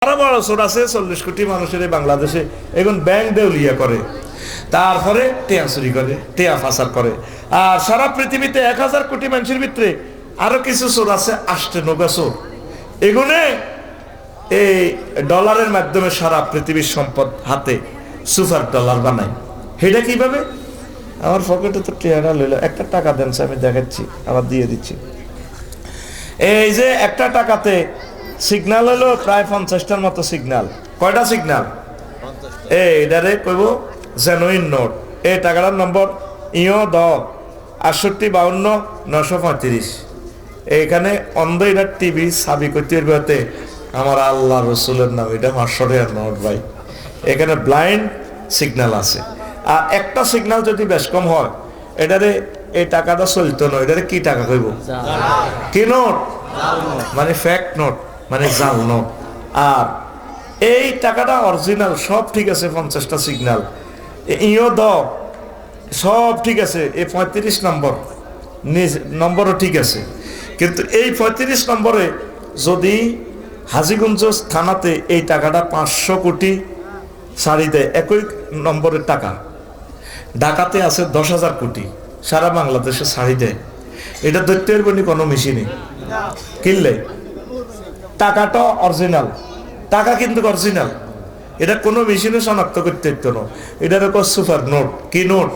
আরো বড় সোর আছে 40 কোটি মানুষের এই বাংলাদেশে এখন ব্যাংক দেউলিয়া করে, তারপরে টেয়া চুরি করে, টেয়া ফাসার করে। আর সারা পৃথিবীতে 1000 কোটি মানুষের ভিতরে আরো কিছু চোর আছে, আষ্টেনগা চোর। এগুনে এই ডলারের মাধ্যমে সারা পৃথিবীর সম্পদ হাতে সুপার ডলার বানায়। সেটা কিভাবে? আমার পকেটে তো টেয়ারা লইল, একটা টাকা দেন, আমি দেখাচ্ছি, আবার দিয়ে দিচ্ছি। এই যে একটা টাকাতে সিগন্যাল হলো প্রায় 50টার মতো সিগন্যাল। কয়টা সিগন্যাল? এইটারে কইব জেনুইন নোট। এই টাকাটার নম্বর ইও 6852-935। এইখানে অন্ধ এটা টিভি সাবি করতে বেরোতে আমার আল্লাহ রসুলের নাম, এটা 500 টাকার নোট ভাই। এখানে ব্লাইন্ড সিগন্যাল আছে। আর একটা সিগন্যাল যদি বেশ কম হয়, এটারে এই টাকাটা চলতো না, এটারে কি টাকা কইব? কি নোট? মানে ফ্যাক্ট নোট, মানে জাল নোট। আর এই টাকাটা অরিজিনাল, সব ঠিক আছে, 50টা সিগন্যাল ইও সব ঠিক আছে। এই 35 নম্বর নম্বরও ঠিক আছে, কিন্তু এই 35 নম্বরে যদি হাজীগঞ্জ থানাতে এই টাকাটা 500 কোটি ছাড়ি দেয়, একই নম্বরের টাকা ঢাকাতে আছে 10,000 কোটি, সারা বাংলাদেশে ছাড়ি দেয়, এটা ধরতে পারবনি কোনো মেশিনে কিনলে। টাকাটা অরিজিনাল, টাকা কিন্তু অরিজিনাল, এটা কোনো মেশিনে শনাক্ত করতে পারত না। এটার সুপার নোট। কি নোট?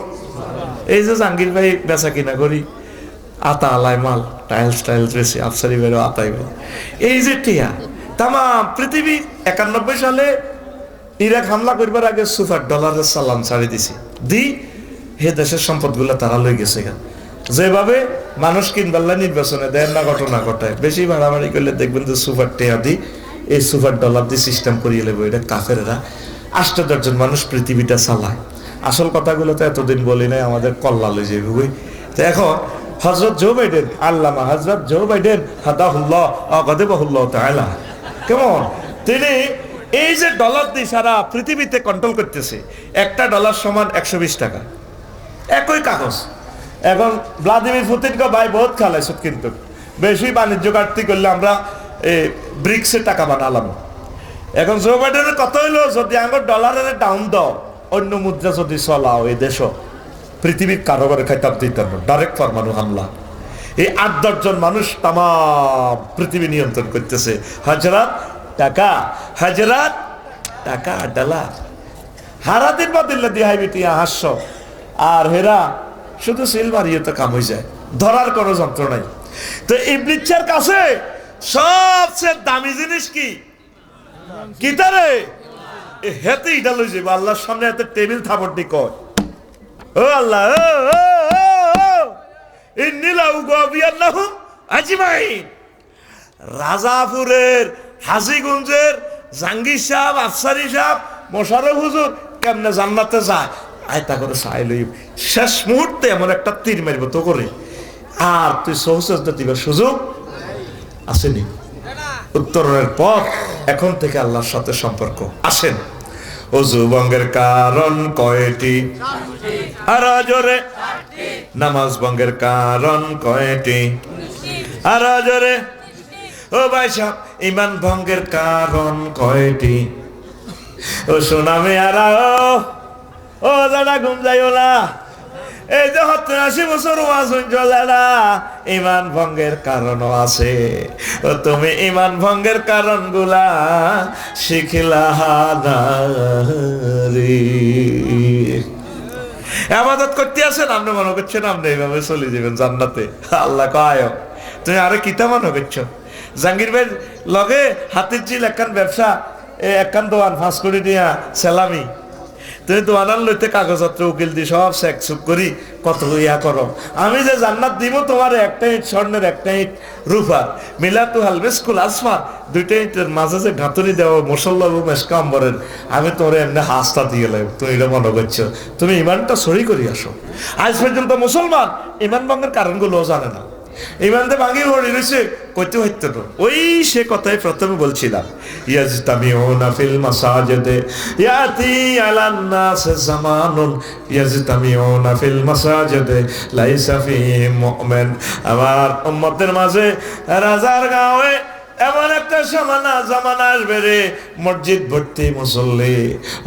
এই যে জাহাঙ্গীর ভাই বেচা কিনা করি, আতা আলাই মাল, টাইলস বেশি, আফসারি বেরো আতাই, এই যে টিয়া তামাম পৃথিবী 91 সালে ইরাক হামলা করবার আগে সুপার ডলারের সালাম ছাড়ি দিছি, হে দেশের সম্পদগুলো তারা লই গেছে। যেভাবে মানুষ কিনবাল্লা নির্বাচনে দেয় না, ঘটনা ঘটায়, বেশি বাড়াবাড়ি করলে দেখবেন যে সুপার টিয়া দি, এই সুপার ডলার দিয়ে সিস্টেম করিয়ে নেবো। এটা কাফেরেরা 8 জন মানুষ পৃথিবীটা চালায়। আসল কথাগুলো তো এতদিন বলি নাই, আমাদের কল্লা লই যাবে বই। তো এখন হযরত জো বাইডেন, আল্লামা হযরত জো বাইডেন হাদাহুল্লাহ গাদাবাহুল্লাহ তাআলা, কেমন তিনি এই যে ডলার দিয়ে সারা পৃথিবীতে কন্ট্রোল করতেছে। একটা ডলার সমান 120 টাকা, একই কাগজ। এখন ভ্লাদিমির পুতিনকে ভাই বহুত খেলাইছ, কিন্তু বেশি বাণিজ্য ঘাটতি করলে আমরা ব্রিক্সে টাকা বানালাম। এখন জো বাইডেনের কথা হইলো, যদি আমার ডলারের ডাউন দাও, অন্য মুদ্রা যদি চলাও, এই দেশ পৃথিবীর কারোবারে খাইতাম দিতাম না, ডাইরেক্ট পরমাণু হামলা। এই 8-10 জন মানুষ তাম পৃথিবী নিয়ন্ত্রণ করতেছে। হাজরাত টাকা, হাজরাত টাকা ডলার, হারাদিন বাদিল্লা দিয়ে হাইবি টিয়া হাস্য। আর হেরা শুধু সিল মারিয়ে তো কাম হয়ে যায়, ধরার কোনো যন্ত্র নাই। তো ইবলিসের কাছে সবচেয়ে দামি জিনিস কি? কিতারে হেতে ইটা লই যাবে আল্লাহর সামনে, এত টেবিল থাপড় দি কয়, ও আল্লাহ ইন্নিলা উগাবিয়ান্নাহুম আজমাইন। রাজাপুরের, হাজীগঞ্জের জাহাঙ্গীর সাহেব, আফসারি সাহেব, মোশাররফ হুজুর কেমনে জান্নাতে যায় আয়তা করে চাই লই, শেষ মুহূর্তে এমন একটা তীর মারব তো করে, আর তুই সহজে দিবার সুযোগ আসেনি। উত্তরণের পর এখন থেকে আল্লাহর সাথে সম্পর্ক। আসেন, ওযু ভঙ্গের কারণ কয়টি? আর জোরে। নামাজ ভঙ্গের কারণ কয়টি? আর জোরে। ও ভাই সাহেব, ইমান ভঙ্গের কারণ কয়টি? ও সোনা মেয়ারা, ও দাদা ঘুম যাইও না, এই যে 80 বছর ওয়াজ চলে না, ইমান ভঙ্গের কারণও আছে। ও তুমি ইমান ভঙ্গের কারণ গুলা শিখিলা না রে। ইবাদত করতে আছেন, আপনি মনে করছেন আপনি এইভাবে চলে যাবেন জান্নাতে। আল্লাহ কয় তুমি আরে কিতা মনে করছো? জাহাঙ্গীর ভাই লগে হাতির চিল একখান ব্যবসা, একখান দোয়ান 5 কোটি দিয়া সেলামি, তুমি দোয়ানার লইতে কাগজপত্র উকিল দি সব চেক চুপ করি কত ইয়া করো। আমি যে জান্নাত দিব তোমার, একটা ইট স্বর্ণের, একটা ইট রূপার, মিলাতু হালবেসকুল আসমার, 2টা ইটের মাঝে যে ঘাতুরি দেওয়া মুসল্লা মেসকা আম্বরের, আমি তোর এমনি হাসটা দিয়ে লাইব। তুমি এটা মনে করছো, তুমি ইমানটা সরি করি আসো। আজ পর্যন্ত মুসলমান ইমান ভঙ্গের কারণগুলো জানে না, ইমানতে ভাঙি হয়ে রয়েছে, কইতে হইতে না। ওই সে কথাই প্রথমে বলছিলাম, ইয়াজতামিউনা ফিল মাসাজিদে ইয়াতি আলান নাস জামানুন ইয়াজতামিউনা ফিল মাসাজিদে লাইসা ফিহিম মুমিন। আমার উম্মতের মাঝে রাজার গাঁয়ে এমন একটা জামানা আসবে রে, মসজিদ ভর্তি মুসল্লি,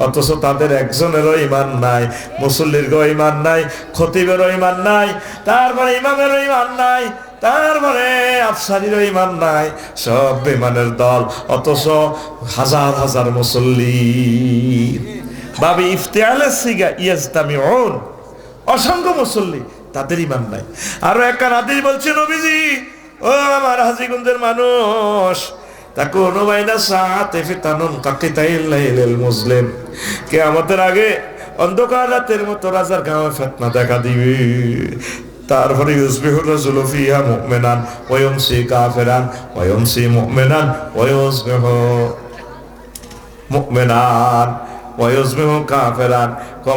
অথচ তাদের একজনেরও ঈমান নাই, মুসল্লিরও ঈমান নাই, খতিবেরও ঈমান নাই, তারপরে ইমামেরও ঈমান নাই, তারপরে আফসারিরও ঈমান নাই, সব বেঈমানের দল, অথচ হাজার হাজার মুসল্লি। বাবি ইফতিআলের সিগা ইয়াজতামিউন, অসংখ্য মুসল্লি, তাদের ঈমান নাই। আরো একটা হাদিস বলছে নবীজি, ও আমার হাজীগঞ্জের মানুষ, তাকুনু বাইনা সাআতি ফিতানুন কাকিতাইল লাইলিল মুসলিম, কিয়ামতের আগে অন্ধকার রাতের মতো রাজার গাঁয়ে ফিতনা দেখা দিবে। তারপরে ইউসবিহুর রাজুলু ফিহা মুমিনান ওয়া ইউমসি কাফিরান ওয়া ইউমসি মুমিনান ওয়া ইউসবিহু মুমিনান ওয়া ইউসবিহু কাফিরান।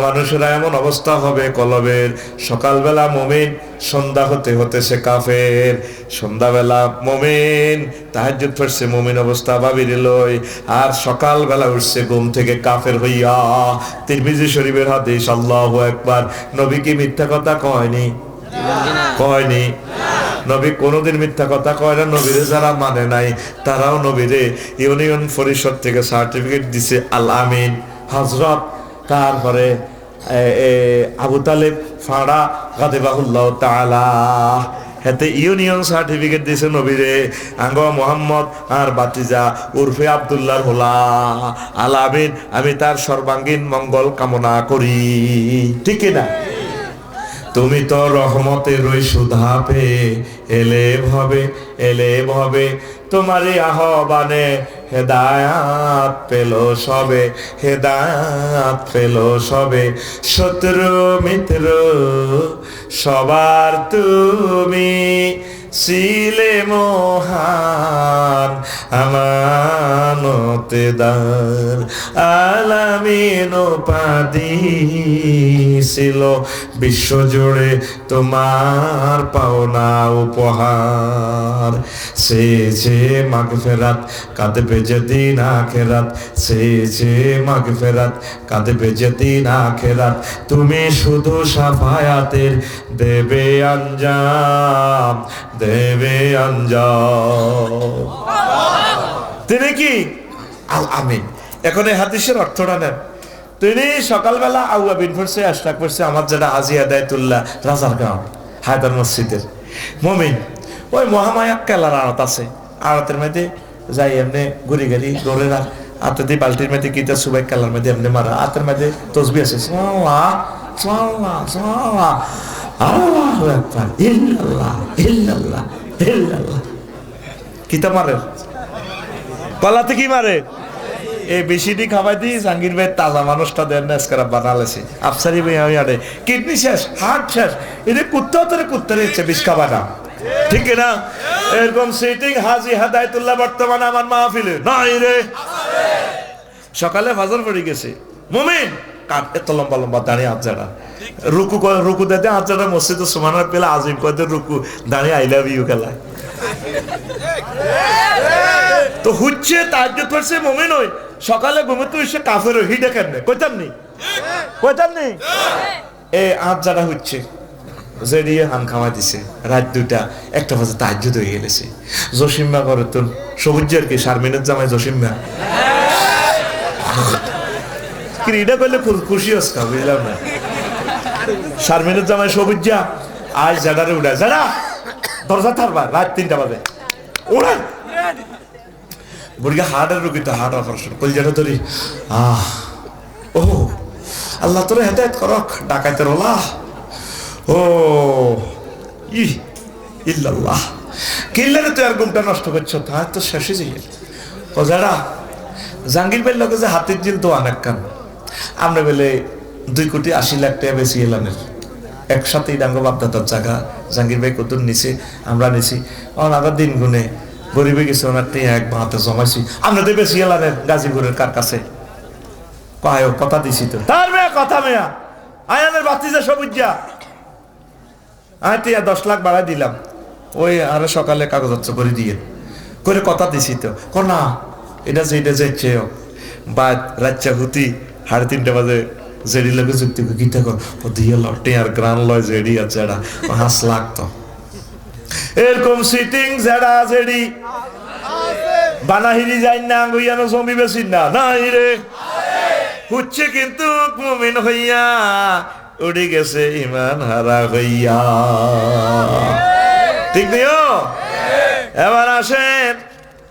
মানুষেরা এমন অবস্থা হবে কলবের, সকালবেলা মুমিন, সন্ধ্যা হতে হতে সে কাফের, সন্ধ্যাবেলা মুমিন, তাহাজ্জুদ পড়ছে মুমিন অবস্থা ভাবিরে লই, আর সকালবেলা উঠছে ঘুম থেকে কাফের হইয়া। তিরমিজি শরীফের হাদিস, আল্লাহু আকবার। নবী কি মিথ্যা কথা কয়নি? কয়নি। নবী কোনোদিন মিথ্যা কথা কয় না। নবীরে যারা মানে নাই তারাও নবীরে ইউনিয়ন পরিষদ থেকে সার্টিফিকেট দিছে আল আমিন হযরত। তারপরে আবু তালেব ফাড়া গাদিবাহুল্লাহ তাআলা, হেতে ইউনিয়ন সার্টিফিকেট দিছে নবীরে, আঙ্গ মোহাম্মদ আর বাতিজা উর্ফে আব্দুল্লাহর হোলা আল আমিন, আমি তার সর্বাঙ্গীন মঙ্গল কামনা করি, ঠিক না? তুমি তো রহমতের ওই সুধা পে এলে ভবে, তোমারই আহ্বানে হেদায়াত পেল সবে, হেদায়াত পেল সবে। শত্রু মিত্র সবার তুমি ছিলে মহান আমানতেদার, আলামিন উপাধি ছিল বিশ্বজুড়ে তোমার পাওনা উপহার। সে যে মাগফিরাত কাঁদবে যেদিন আখিরাত, সে যে মাগফিরাত কাঁদবে যেদিন আখিরাত, তুমি শুধু শাফায়াতের দেবে আঞ্জাম, দেবে আঞ্জাম। তিনি কি আল আমিন। এখন এই হাদিসের অর্থটা নেন। তিনি সকালবেলা আউয়াবিন পড়ছে, আশরাক পড়ছে, আমার যেটা হাজী হেদায়েতুল্লাহ রাজারগাঁও হায়দার মসজিদের মুমিন, ওই মহামায়া কেলার আড়ত আছে, আড়তের মধ্যে যাই এমনি ঘুরি গেলি দৌড়েরা হাতে দিয়ে বালতির মধ্যে কিতা সুবাই কেলার মধ্যে এমনি মারা, হাতের মধ্যে তসবি আছে, সাল্লাল্লাহ সাল্লাল্লাহ সাল্লাল্লাহ আল্লাহু আকবার, ইল্লাল্লাহ ইল্লাল্লাহ ইল্লাল্লাহ। কিতা মারে পালাতে, কি মারে? এই বেশিটি খাবাই দিই জাহাঙ্গীর ভাই তাজা মানুষটা দেন না, এসকারা বানালেছে আফসারি ভাই আমি আরে কিডনি শেষ, হার্ট শেষ, এটা কুত্তারে ইচ্ছে বিষ খাবা না, ঠিক না? এরকম সিটিং হাজী হেদায়েতুল্লাহ বর্তমানে আমার মাহফিলে নাই রে। সকালে ফজর পড়ে গেছে, মুমিন এত লম্বা লম্বা দাঁড়িয়ে আজারা রুকু দেতে আজারা মসজিদে সুবহানাল্লাহ পেলে আজিম কদের রুকু দাঁড়িয়ে আই লাভ ইউ খেলায় তো হচ্ছে তাহাজ্জুদ পড়ছে মুমিন হই, সকালে ঘুমোতে এসে কাফের হই, হিডে কেন কইতাম নি এ আজারা হচ্ছে জেডিয়ে হান খাওয়া দিছে, রাত 2টা 1টা বাজে তাহাজ্জুদ হয়ে গেছে। জসিম্মা করে তো সবুজের কি শারমিনের জামাই জসিম্মা ক্রীড়া করলে খুশি হস্কা, বুঝলাম না। শারমিনের জামাই সবুজা আজ জাডারে উড়া, জাডা দরজা থাকবা, রাত 3টা বাজে ওড়া বুড়িয়া হার্টের রুগী তো হার্ট অপারেশন কলজাটা ধরি ও আল্লাহ তোরে হেদায়েত করক, ডাকাইতের ওলা ও ইল্লাল্লাহ কিল্লারে তুই আর ঘুমটা নষ্ট করছো, তার তো শেষে যাই ও যারা জাহাঙ্গীর ভাইয়ের লোকে যে হাতির জিল তো অনেক কান, আমরা বলে 2,80,00,000 টাকা বেশি এলানের একসাথেই ডাঙ্গ বাপদাতার জায়গা জাহাঙ্গীর ভাই কত নিছে, আমরা নিছি, আবার দিন গুনে গরিবে গেছে, ওনার টিয়া এক হাতে জমাইছি, আমরা তো বেশি এলানের গাজীপুরের কার কাছে কয় কথা দিছি তো তার মেয়া কথা মেয়া আয়ানের বাতিজা সবুজা আমি টিয়া 10 লাখ বাড়াই দিলাম, ওই আরে সকালে কাগজ করে দিয়ে করে কথা দিছি তো না এটা যাচ্ছে বা রাচ্চা হুতি 3:30 বাজে জেডি লোকে যুক্তি গীতা কর ও দিয়ে লটে আর গ্রান লয় জেডি আর জেডা 5 লাখ তো এরকম সিটিং জেডা জেডি বানাহিরি যাই না গইয়ানো জমি বেশি না নাই রে হচ্ছে কিন্তু মুমিন হইয়া উড়ে গেছে ইমান হারা হইয়া ঠিক নিও এবার আসেন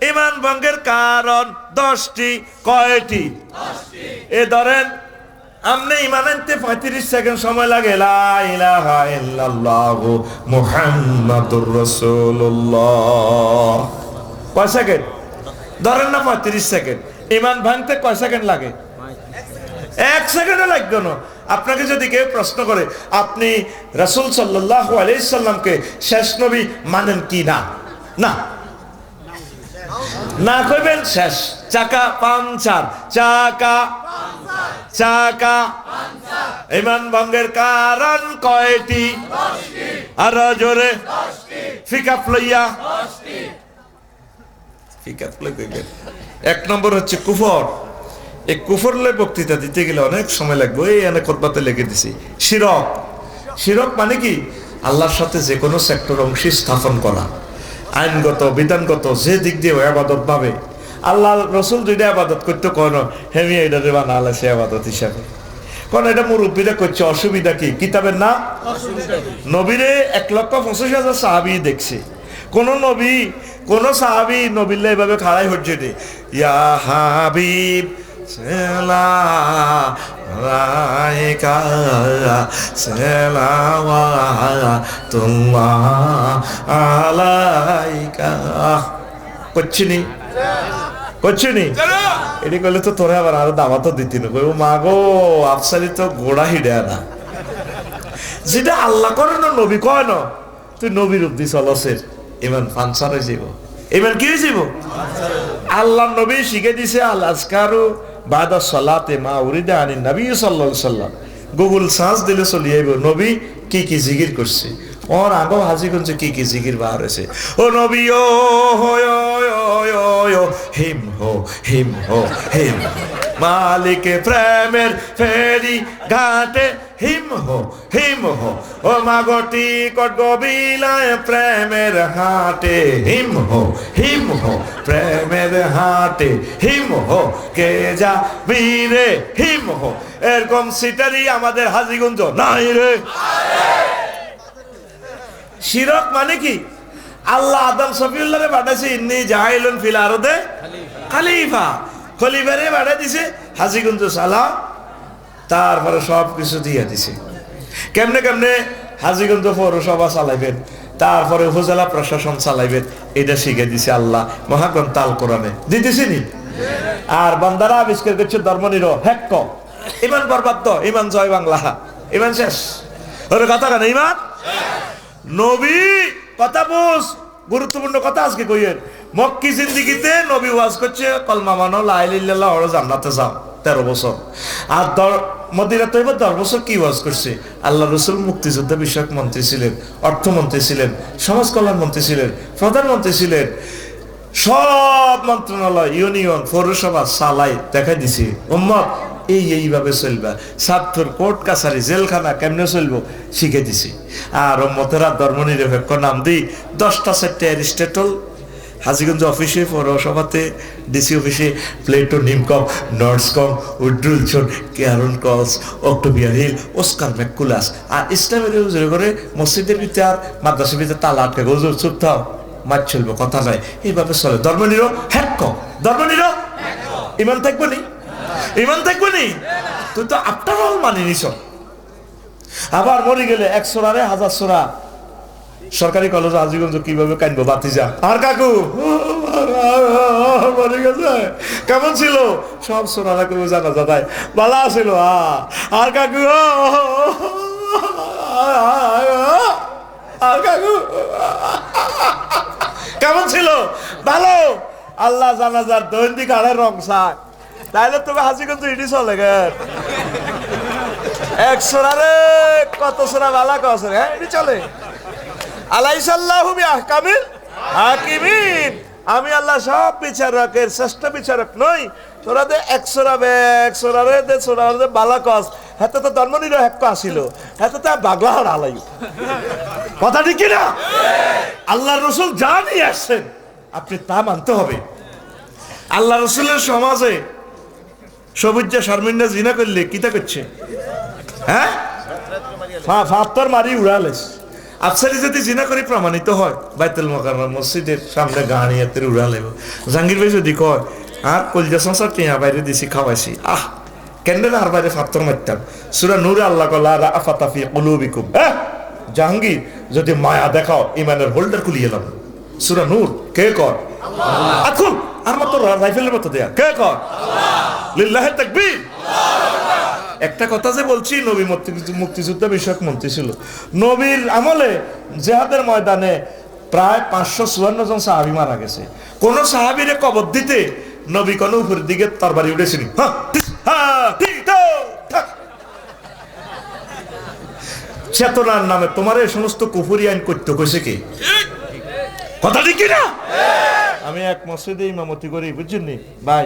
ইমান ভঙ্গের কারণ 10টি কয়টি এ ধরেন আমনে ইমান আনতে 35 সেকেন্ড সময় লাগে লা ইলাহা ইল্লাল্লাহু মুহাম্মাদুর রাসূলুল্লাহ কয় সেকেন্ড ধরেন না 35 সেকেন্ড ইমান ভাঙতে কয় সেকেন্ড লাগে 1 সেকেন্ডও লাগবে না আপনাকে যদি কেউ প্রশ্ন করে আপনি রাসূল সাল্লাল্লাহু আলাইহি সাল্লামকে শেষ নবী মানেন কি না না না কইবেন শেষ চাকা পাঞ্চার চাকা চাকা ইমান ভঙ্গের কারণ কয়টি 10টি আর জোরে 10টি ফিকাপ লইয়া 10টি ফিকাপ লইবেন 1 নম্বর হচ্ছে কুফর এই কুফর লয়ে বক্তৃতা দিতে গেলে অনেক সময় লাগবে এই এনে খুতবাতে লিখে দিছি শিরক শিরক মানে কি আল্লাহর সাথে যে কোনো সেক্টর অংশ স্থাপন করা আইনগত বিধানগত যে দিক দিয়ে ইবাদত পাবে আল্লাহ রসুল দুইটা ইবাদত করতে কোন হেমি এটারে বানালে সে ইবাদত হিসাবে কোন এটা মুরব্বীরা করছে অসুবিধা কি কিতাবের না নবীরে 1,25,000 সাহাবী দেখছে কোন নবী কোন সাহাবী নবীল্লা এভাবে খাড়াই হচ্ছে রে ইয়া হাবিব সেলামালাইকা সেলাওয়াতুল্লাহ আলাইকা করছিনি করছিনি এটি করলে তো তোরা আবার আরো দাওয়াত দিতি না কই মা গো আফসারি তো গোড়া হিডে না যেটা আল্লাহ করে না নবী কয় না তুই নবীর উদ্দি চলসের ইমান ফানসার হয়ে যাব ইমান কি হয়ে যাব আল্লাহ নবী শিখে দিছে আল আজকারু বাদা সালাতে মা উরিদা আনিন নবী সাল্লাল্লাহু আলাইহি সাল্লাম গুগল সার্চ দিলে চলে আইব নবী কি কি জিকির করছে ওর আগো হাজি করছে কি কি জিকির বার হয়েছে ও নবী ও হিম হো হিম হো হিম মালিকে প্রেমের ফেরি ঘাটে হিম হো ও মাগটি কট গবিলায় প্রেমের হাটে হিম হো প্রেমের হাটে হিম হো কে যা বীরে হিম হো এরকম সিটারি আমাদের হাজীগঞ্জ নাই রে শিরক মানে কি আল্লাহ আদম সফিউল্লাহরে পাঠাইছে ইন্নী জাইলুন ফিল আরদে খলিফা খলিফারে পাঠাই দিছে হাজীগঞ্জ সালাম তারপরে সব কিছু দিয়ে দিছে কেমনে কেমনে হাজীগঞ্জ পৌরসভা চালাইবেন তারপরে উপজেলা প্রশাসন চালাইবেন এটা শিখে দিছে আল্লাহ মহাগ্রন্থ আল কোরআনে দিতেছি নি আর বান্দারা আবিষ্কার করছে ধর্মনিরো হ্যাক্ক ইমান বরবাদ ইমান জয় বাংলা ইমান শেষ ওর কথা কেন ইমান নবী কথা বুঝ গুরুত্বপূর্ণ কথা আজকে কইয়েন মক্কি জিন্দেগিতে নবী ওয়াজ করছে কলমা মানো লা ইলাহা ইল্লাল্লাহ ওরা জান্নাতে যাও 13 বছর আর মদিনাতে 10 বছর কি ওয়াজ করছে আল্লাহ রাসূল মুক্তিযোদ্ধা বিষয়ক মন্ত্রী ছিলেন অর্থমন্ত্রী ছিলেন সমাজ কল্যাণ মন্ত্রী ছিলেন প্রধানমন্ত্রী ছিলেন সব মন্ত্রণালয় ইউনিয়ন পৌরসভা সালাই দেখা দিছি উম্মত এইভাবে চলবা ছাত্র কোর্ট কাছারি জেলখানা কেমনে চলবো শিখে দিছি আর উম্মতেরা ধর্মনিরপেক্ষ নাম দিই 10টা 4টে অ্যারিস্টটল হাজীগঞ্জ অফিসে পৌরসভাতে ডিসি অফিসে প্লেটো নিমকম নর্সকম উড্রুলছন কেয়ারন কলস অক্টোবিয়ার হিল ওস্কার ম্যাকুলাস আর ইসলামের উজরে করে মসজিদের ভিতরে আর মাদ্রাসার ভিতরে তালা আটকে হুজুর চুপ থাও মাছ চলবো কথা নাই এইভাবে চলে ধর্মনির হ্যাক্ক ধর্মনির ইমান থাকবো নি ইমান থাকবো নি তুই তো আফটার অল মানি নিছ আবার মরে গেলে 100 রারে 1000 সোরা সরকারি কলেজ হাজীগঞ্জ কিভাবে কানবো বাতিজা আর কাকু মরে গেছে কেমন ছিল সব সোনারা কেউ জানা যাতায় ভালো ছিল আর কাকু আর কাকু কেমন ছিল ভালো আল্লাহ জানাজার দৈনিক আড়ে রং চায় তাইলে তোকে হাজীগঞ্জ ইডি চলে গেল 100 রারে কত সোনা ভালা কস হ্যাঁ ইডি চলে আলাইসাল্লাহু বিআহকামিল হাকিমিন আমি আল্লাহ সব বিচারকের শ্রেষ্ঠ বিচারক নই তোরা দে 100 রে দে সোনা দে বালা কস হাতে তো ধর্মনির হক আসিল হাতে তো বাগলা হারালাই কথা ঠিক না আল্লাহর রাসূল যা নিয়ে আসছেন আপনি তা মানতে হবে আল্লাহ রসুলের সমাজে সবুজা শারমিন্দা জিনা করলে কিতা করছে? হ্যাঁ, ফাত্তর মারি উড়ালেস। আফসারি যদি জিনা করে প্রমাণিত হয় বাইতুল মোকাররম মসজিদের সামনে গাড়িয়াতের উড়ালে। জাহাঙ্গীর ভাই যদি কয় আর কলজা সংসার টিয়া বাইরে দিছি খাওয়াইছি, কেন আর বাইরে ফাত্তর মারতাম। সূরা নূরে আল্লাহ কলা রাফাতা ফি কুলুবিকুম। জাহাঙ্গীর যদি মায়া দেখাও ইমানের হোল্ডার খুলিয়ে এলাম। সূরা নূর কে কর? আকুল আর মতো রাইফেলের মতো দেয়া কে কর? লিল্লাহি তাকবীর। একটা কথা যে বলছি, নবী মুক্তিযুদ্ধ বিষয়ক মন্ত্রী ছিল। নবীর আমলে জিহাদের ময়দানে প্রায় 554 জন সাহাবী মারা গেছে। কোন সাহাবীরে কবর দিতে নবী কোন উপরের দিকে তরবারি উঠেছিলেন। চেতনার নামে তোমার এই সমস্ত কুফরি আইন করতে কইছে কি? কথা ঠিক না? আমি এক মসজিদে ইমামতি করি, বুঝছেন নি ভাই।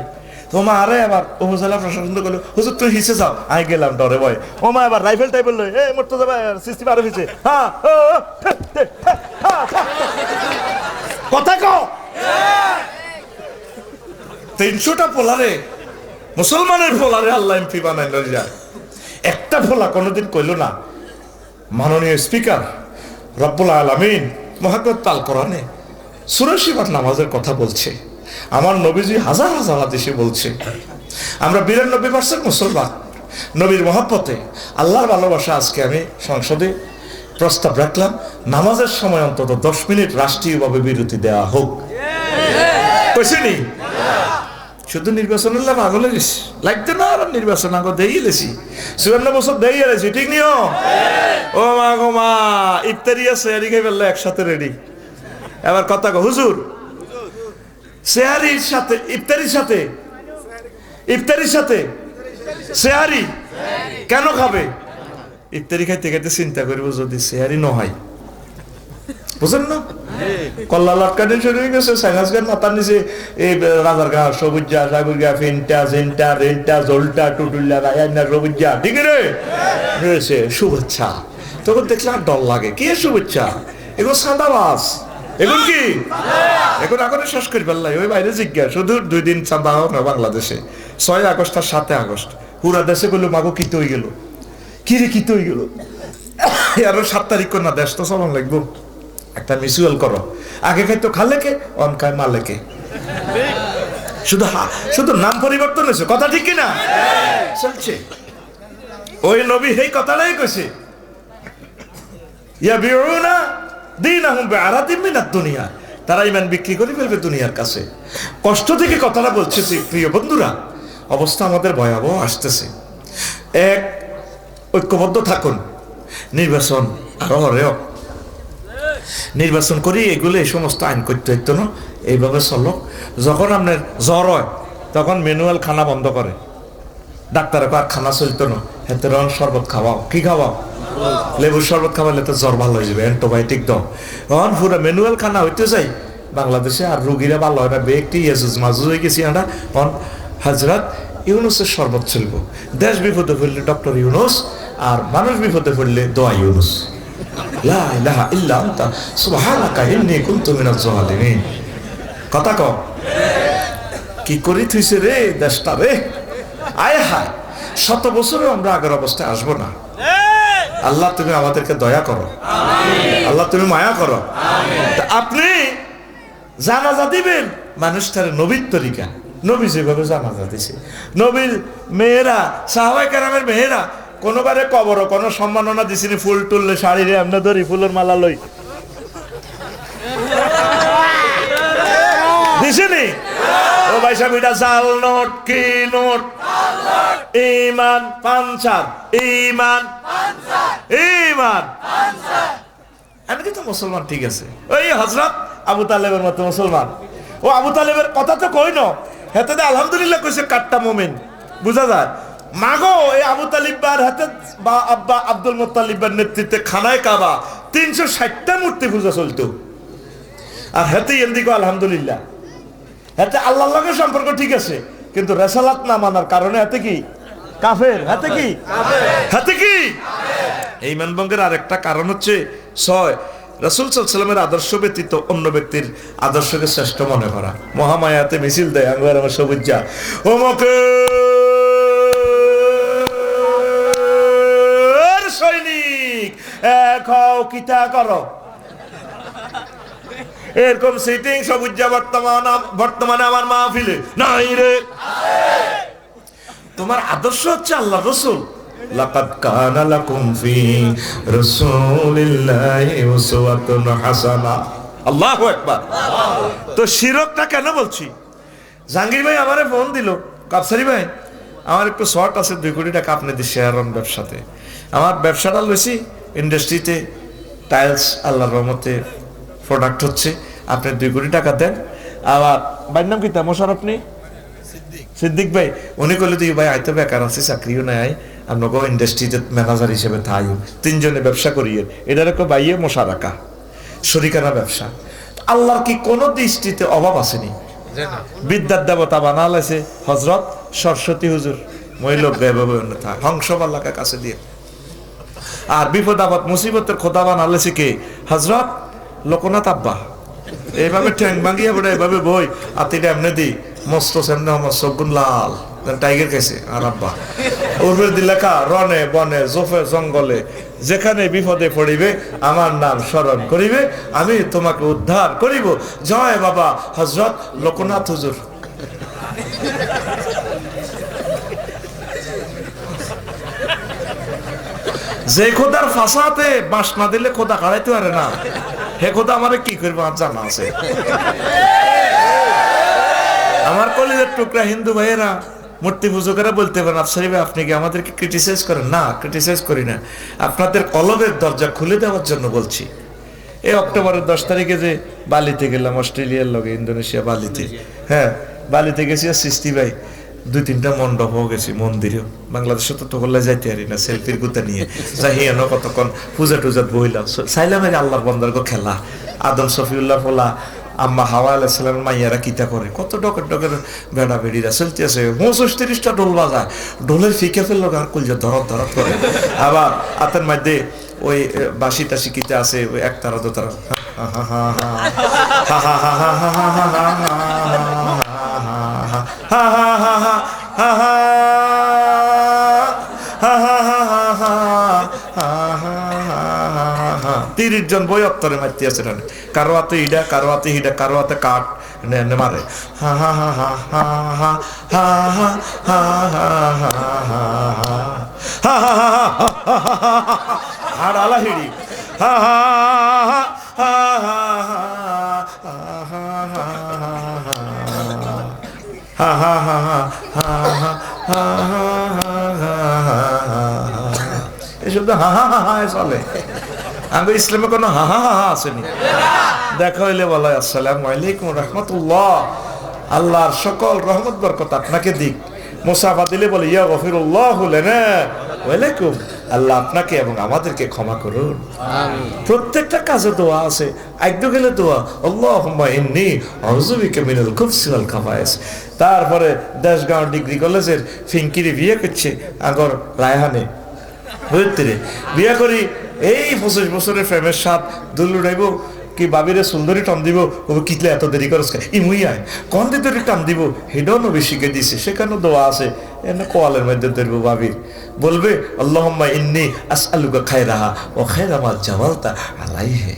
তোমার আরে আবার উপজেলা প্রশাসন করলো, হুজুর তুই হিসে যাও। আমি গেলাম ডরে ভয়। ও মা আবার রাইফেল টাইফেল লই, এই মরতে যাবে সিস্টেম আরো হিসে। কথা কও। 300টা পোলারে, মুসলমানের পোলারে আল্লাহ এমপি বানাই যায়। একটা পোলা কোনোদিন কইল না মাননীয় স্পিকার রব্বুল আলামিন মহাগ্রত আল কোরআনে সূরা শিবার নামাজের কথা বলছে, আমার নবীজি হাজার হাজার হাদিসে বলছে। আমরা 92% মুসলমান। নবীর মহব্বতে আল্লাহর ভালোবাসা আজকে আমি সংসদে প্রস্তাব রাখলাম, নামাজের সময় অন্তত 10 মিনিট রাষ্ট্রীয়ভাবে বিরতি দেওয়া হোক। কইছিনি? শুধু নির্বাচনের লাভ আগলে গেছি লাগতে না, আর নির্বাচন আগে দেই লেছি 54 বছর দেই এলেছি, ঠিক নিও? ও মা গো মা, ইফতারি আছে এরি খাই ফেললে একসাথে রেডি। এবার কথা কো হুজুর, সেহারির সাথে ইফতারির সাথে সেহারি কেন খাবে? ইফতারি খাইতে খাইতে চিন্তা করবো যদি সেহারি ন হয়, বুঝেন না? কল্লা লটকানি শুরু হয়ে গেছে সাইনাসগার মাথার নিচে, এই রাজারগা সবুজা সাগুরগা ফিনটা জেনটা রেলটা জলটা টুটুল্লা রায়ান্না সবুজা, ঠিক রে রয়েছে শুভেচ্ছা। তখন দেখলাম ডর লাগে, কি শুভেচ্ছা? এগুলো সাদাবাস, এখন কি এখন আগরে শেষ করি পারলাই। ওই বাইরে জিজ্ঞাসা শুধু 2 দিন চাঁদা হোক না বাংলাদেশে, 6 আগস্ট আর 7 আগস্ট পুরা দেশে বললো মাগো কিতে হয়ে গেল, কি রে কিতে হয়ে গেল। আরো 7 তারিখ না দেশ তো চলন লাগবো, একটা মিউচুয়াল করো। আগে খাইতো খালেকে, অন খায় মালেকে। শুধু নাম পরিবর্তন হয়েছে, কথা ঠিক কিনা? চলছে। ওই নবী এই কথাটাই কইছে, ইয়া বিউনা দীনাহুম বিআরাদিম মিনাদ দুনিয়া, তারা ঈমান বিক্রি করে ফেলবে দুনিয়ার কাছে। কষ্ট থেকে কথাটা বলতেছি প্রিয় বন্ধুরা, অবস্থা আমাদের ভয়াবহ আসতেছে। এক, ঐক্যবদ্ধ থাকুন। নির্বাচন আরো হরেও নির্বাচন করি, এগুলো এই সমস্ত আইন করতে হইতো না, এইভাবে চলো। যখন আপনার জ্বর হয় তখন ম্যানুয়াল খানা বন্ধ করে, ডাক্তারে আর খানা চলতো না, হেতে রং শরবত খাওয়াও। কি খাওয়াও? লেবুর শরবত খাওয়ালে তো জ্বর ভালো হয়ে যাবে, অ্যান্টিবায়োটিক দাও। এখন পুরো ম্যানুয়াল খানা হইতে চাই বাংলাদেশে, আর রুগীরা ভালো হয় না। ব্যক্তি ইয়াজুজ মাজুজ হয়ে গেছি আমরা। এখন হজরত ইউনুসের শরবত চলব। দেশ বিপদে পড়লে ডক্টর ইউনুস, আর মানুষ বিপদে পড়লে দোয়া ইউনুস। লা ইলাহা ইল্লা আনতা সুবহানাকা ইন্নী কুনতু মিনাজ জালিমিন। কথা কও, কি করি থইছে রে দেশটা রে। আয় হায়, 100 বছরেও আমরা আগের অবস্থায় আসবো না। আল্লাহ তুমি আমাদেরকে দয়া করো, আল্লাহ তুমি মায়া করো। আপনি জানাজা দিবেন মানুষটার নবীর তরিকা, নবী যেভাবে জানাজা দিছে। নবীর মেয়েরা, সাহাবায়ে কেরামের মেয়েরা কোনোবারে কবর কোনো সম্মাননা দিছিনি, ফুল তুললে শাড়িরে আমরা ধরি ফুলের মালা লই দিছিনি? ও ভাই সাহেব, এটা জাল নোট, কি নোট? ঈমান পাঞ্চার, ঈমান ঈমান। এমনি তো মুসলমান, ঠিক আছে। ওই হযরত আবু তালেবের মতো মুসলমান। ও আবু তালেবের কথা তো কই ন, হেতে আলহামদুলিল্লাহ কইছে, কাটটা মুমিন বুঝা যায়। মাগো এই আবু তালিবার হাতে বা আব্বা আব্দুল মুত্তালিবের নেতৃত্বে খানায় কাবা 360টা মূর্তি পূজা চলতো, আর হাতে এদিকে আলহামদুলিল্লাহ। হাতে আল্লাহর লগে সম্পর্ক ঠিক আছে, কিন্তু রেসালাত না মানার কারণে হাতে কি কাফের। হাতে কি? হাতে কি? এই মানভঙ্গের আরেকটা কারণ হচ্ছে 6, রাসূল সাল্লাল্লাহু আলাইহি ওয়াসাল্লামের আদর্শ ব্যতীত অন্য ব্যক্তির আদর্শকে শ্রেষ্ঠ মনে করা। মহামায়াতে মিছিল দেয় আঙ্গুয়ার আমার সবুজা ওমকে সৈনিক খাও কিতা করো, এরকম সিটিং সবুজা বর্তমানে আমার মাহফিলে নাই রে। তোমার আদর্শ হচ্ছে আল্লাহ রসুল। লাকাদ কানা লাকুম ফি রাসূলিল্লাহি উসওয়াতুন হাসানাহ। আল্লাহু আকবার। তো শিরকটা কেন বলছি? জাহাঙ্গীর ভাই আমারে ফোন দিল, কাপসারি ভাই আমার একটু শর্ট আছে 2 কোটি টাকা আপনাদের শেয়ার অন ব্যবসাতে। আমার ব্যবসাটা লইছি ইন্ডাস্ট্রিতে টাইলস আল্লাহর রহমতে প্রোডাক্ট হচ্ছে, আপনি 2 কোটি টাকা দেন। আবার ভাইয়ের নাম কি তামসার আপনি সিদ্দিক ভাই, উনি কইলে তুই ভাই আইতো বেকার আছে চাকরিও নাই, আপনাকে ইন্ডাস্ট্রিতে ম্যানেজার হিসেবে থাই 3 জনে ব্যবসা করিয়ে এটার একটা বাইয়ে মশা রাখা শরিকানা ব্যবসা। আল্লাহর কি কোনো দৃষ্টিতে অভাব আসেনি? বিদ্যার দেবতা বানালেছে হজরত সরস্বতী হুজুর, মহিলোক হংস আল্লাহকে কাছে দিয়ে। আর বিপদ আপদ মুসিবতের খোদা বানালেছে কে? হজরত লোকনাথ আব্বা। এইভাবে ঠ্যাং ভাঙিয়া বলে এইভাবে বই আতিটা এমনি দিই মস্ত সেমনে আমার সগুন লাল টাইগার খাইছে। আর আব্বা উর্বের দিলেখা রনে বনে জোফে জঙ্গলে যেখানে বিপদে পড়িবে আমার নাম স্মরণ করিবে, আমি তোমাকে উদ্ধার করিব। জয় বাবা হজরত লোকনাথ হুজুর। যে খোদার ফাঁসাতে বাঁশ না দিলে খোদা কাড়াইতে পারে না, হে খোদা আমারে কি করবো আর জানা আছে। আমার কলেজের টুকরা হিন্দু ভাইয়েরা মূর্তি পুজোকেরা বলতে পারেন আফসারি ভাই আপনি কি আমাদেরকে ক্রিটিসাইজ করেন? না, ক্রিটিসাইজ করি না, আপনাদের কলবের দরজা খুলে দেওয়ার জন্য বলছি। এই অক্টোবরের 10 তারিখে যে বালিতে গেলাম, অস্ট্রেলিয়ার লগে ইন্দোনেশিয়া বালিতে, হ্যাঁ বালিতে গেছি। আর সৃষ্টি ভাই 2-3টা মণ্ডপও গেছি, মন্দিরেও। বাংলাদেশে তো হলে যাইতে পারি না সেলফির গুতা নিয়ে যাই না, কতক্ষণ পূজা টুজাত বইলাম চাইলাম। আল্লাহর বন্দারকে খেলা আদম শফিউল্লাহ ফোলা আম্মা হাওয়া আলাইহিস সালামের মাইয়ারা কিতা করে, কত ডকের ডকের বেড়া বেড়িরা চলতে আছে। 35-30টা ঢোল বাজায়, ঢোলের ফিকে ফেললো আর কলজা ধরত ধরত করে। আবার হাতের মধ্যে ওই বাঁশি টাশি কিতে আছে, ওই একতারা দোতারা তিরিশ জন বই অত্তরে মারতে আছে, কারো হাতে ইডা, কারো হাতে হিডা, কারো হাতে কাঠ মারে। হা হা হা হা হা হা হা হা হা হা হা হিড়ি হা হা হা এসব তো হা হা হা হা চলে। আগে ইসলামে কোনো হা হা হা হা আসেনি। দেখা হইলে বলা আসসালামু আলাইকুম রাহমাতুল্লাহ, আল্লাহর সকল রহমত বরকত আপনাকে দিক। মুসাফা দিলে বলে ইয়া গফিরুল্লাহু লানা ওয়া লাকুম, আল্লাহ আপনাকে এবং আমাদেরকে ক্ষমা করুন। আমিন। প্রত্যেকটা কাজে দোয়া আছে, আইদো গেলে দোয়া আল্লাহুম্মা ইন্নী আউযু বিকা মিনাল খুবসি ওয়াল খাবায়েস। তারপরে দেশগাঁও ডিগ্রি কলেজের ফিঙ্কিরি বিয়ে করছে আগর রায়হানে বুঝতে বিয়ে করি। এই 25 বছরের প্রেমের সাথ দুল উড়াইব কি বাবিরে সুন্দরী টান দিব, ও কিতলে এত দেরি করস ই মুই আয় কন দিয়ে তোর টান দিব, হেডও নবী শিখে দিছে। সেখানে দোয়া আছে, এনে কোয়ালের মধ্যে ধরবো বাবির, বলবে আল্লাহুম্মা ইন্নী আসআলুকা খায়রাহা ও খায়রা মা জাওয়ালতা আলাইহি।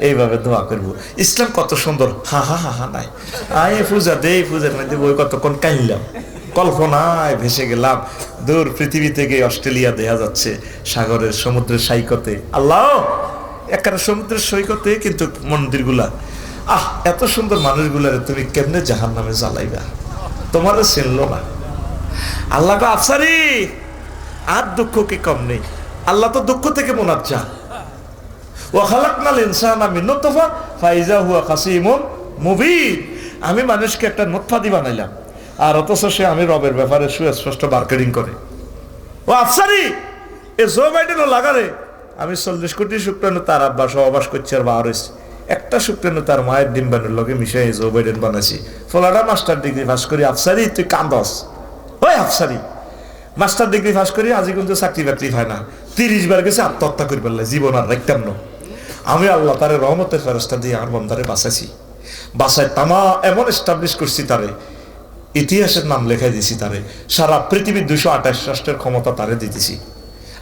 এইভাবে দোয়া করবো। ইসলাম কত সুন্দর, হা হা হা হা নাই। আয় পূজা দেই, পূজার মধ্যে বই কতক্ষণ কাইলাম, কল্পনায় ভেসে গেলাম দূর পৃথিবী থেকে। অস্ট্রেলিয়া দেখা যাচ্ছে সাগরের সমুদ্রের সৈকতে, আল্লাহ একার সমুদ্রের সৈকতে, কিন্তু মন্দিরগুলা এত সুন্দর মানুষগুলারে তুমি কেমনে জাহান্নামে জ্বালাইবা, তোমার চিনলো না। আল্লাহ গো আফসারি আর দুঃখ কি কম নেই, আল্লাহ তো দুঃখ থেকে মোনাজ্জা। ওয়া খালাকনাল ইনসানা মিন নুতফা ফাইজা হুয়া খাসিমুন মুবিন। আমি মানুষকে একটা নুতফাদি বানাইলাম, আর অথচ সে আমি রবের ব্যাপারে সুস্পষ্ট মার্কেটিং করে। ও আফসারি এ জো বাইডেনও লাগারে, আমি 40 কোটি শুক্রাণু তার আব্বা সহবাস করছি আর বার হয়েছি, একটা শুক্রাণু তার মায়ের ডিম্বাণুর লগে মিশাই জো বাইডেন বানাইছি। ফলাটা মাস্টার ডিগ্রি পাস করি। আফসারি তুই কান্দস, ওই আফসারি মাস্টার ডিগ্রি পাস করি আজি কিন্তু চাকরি বাকরি হয় না, 30 বার গেছে আত্মহত্যা করি পারলে, জীবন আর রাখতাম না। আমি আল্লাহ তারে রহমতের ফেরেশতা দিয়ে আমার বান্দারে বাঁচাইছি, বাসায় তামা এমন এস্টাবলিশ করছি তারে, ইতিহাসের নাম লেখাই দিছি তারে, সারা পৃথিবীর 228 রাষ্ট্রের ক্ষমতা তারে দিতেছি।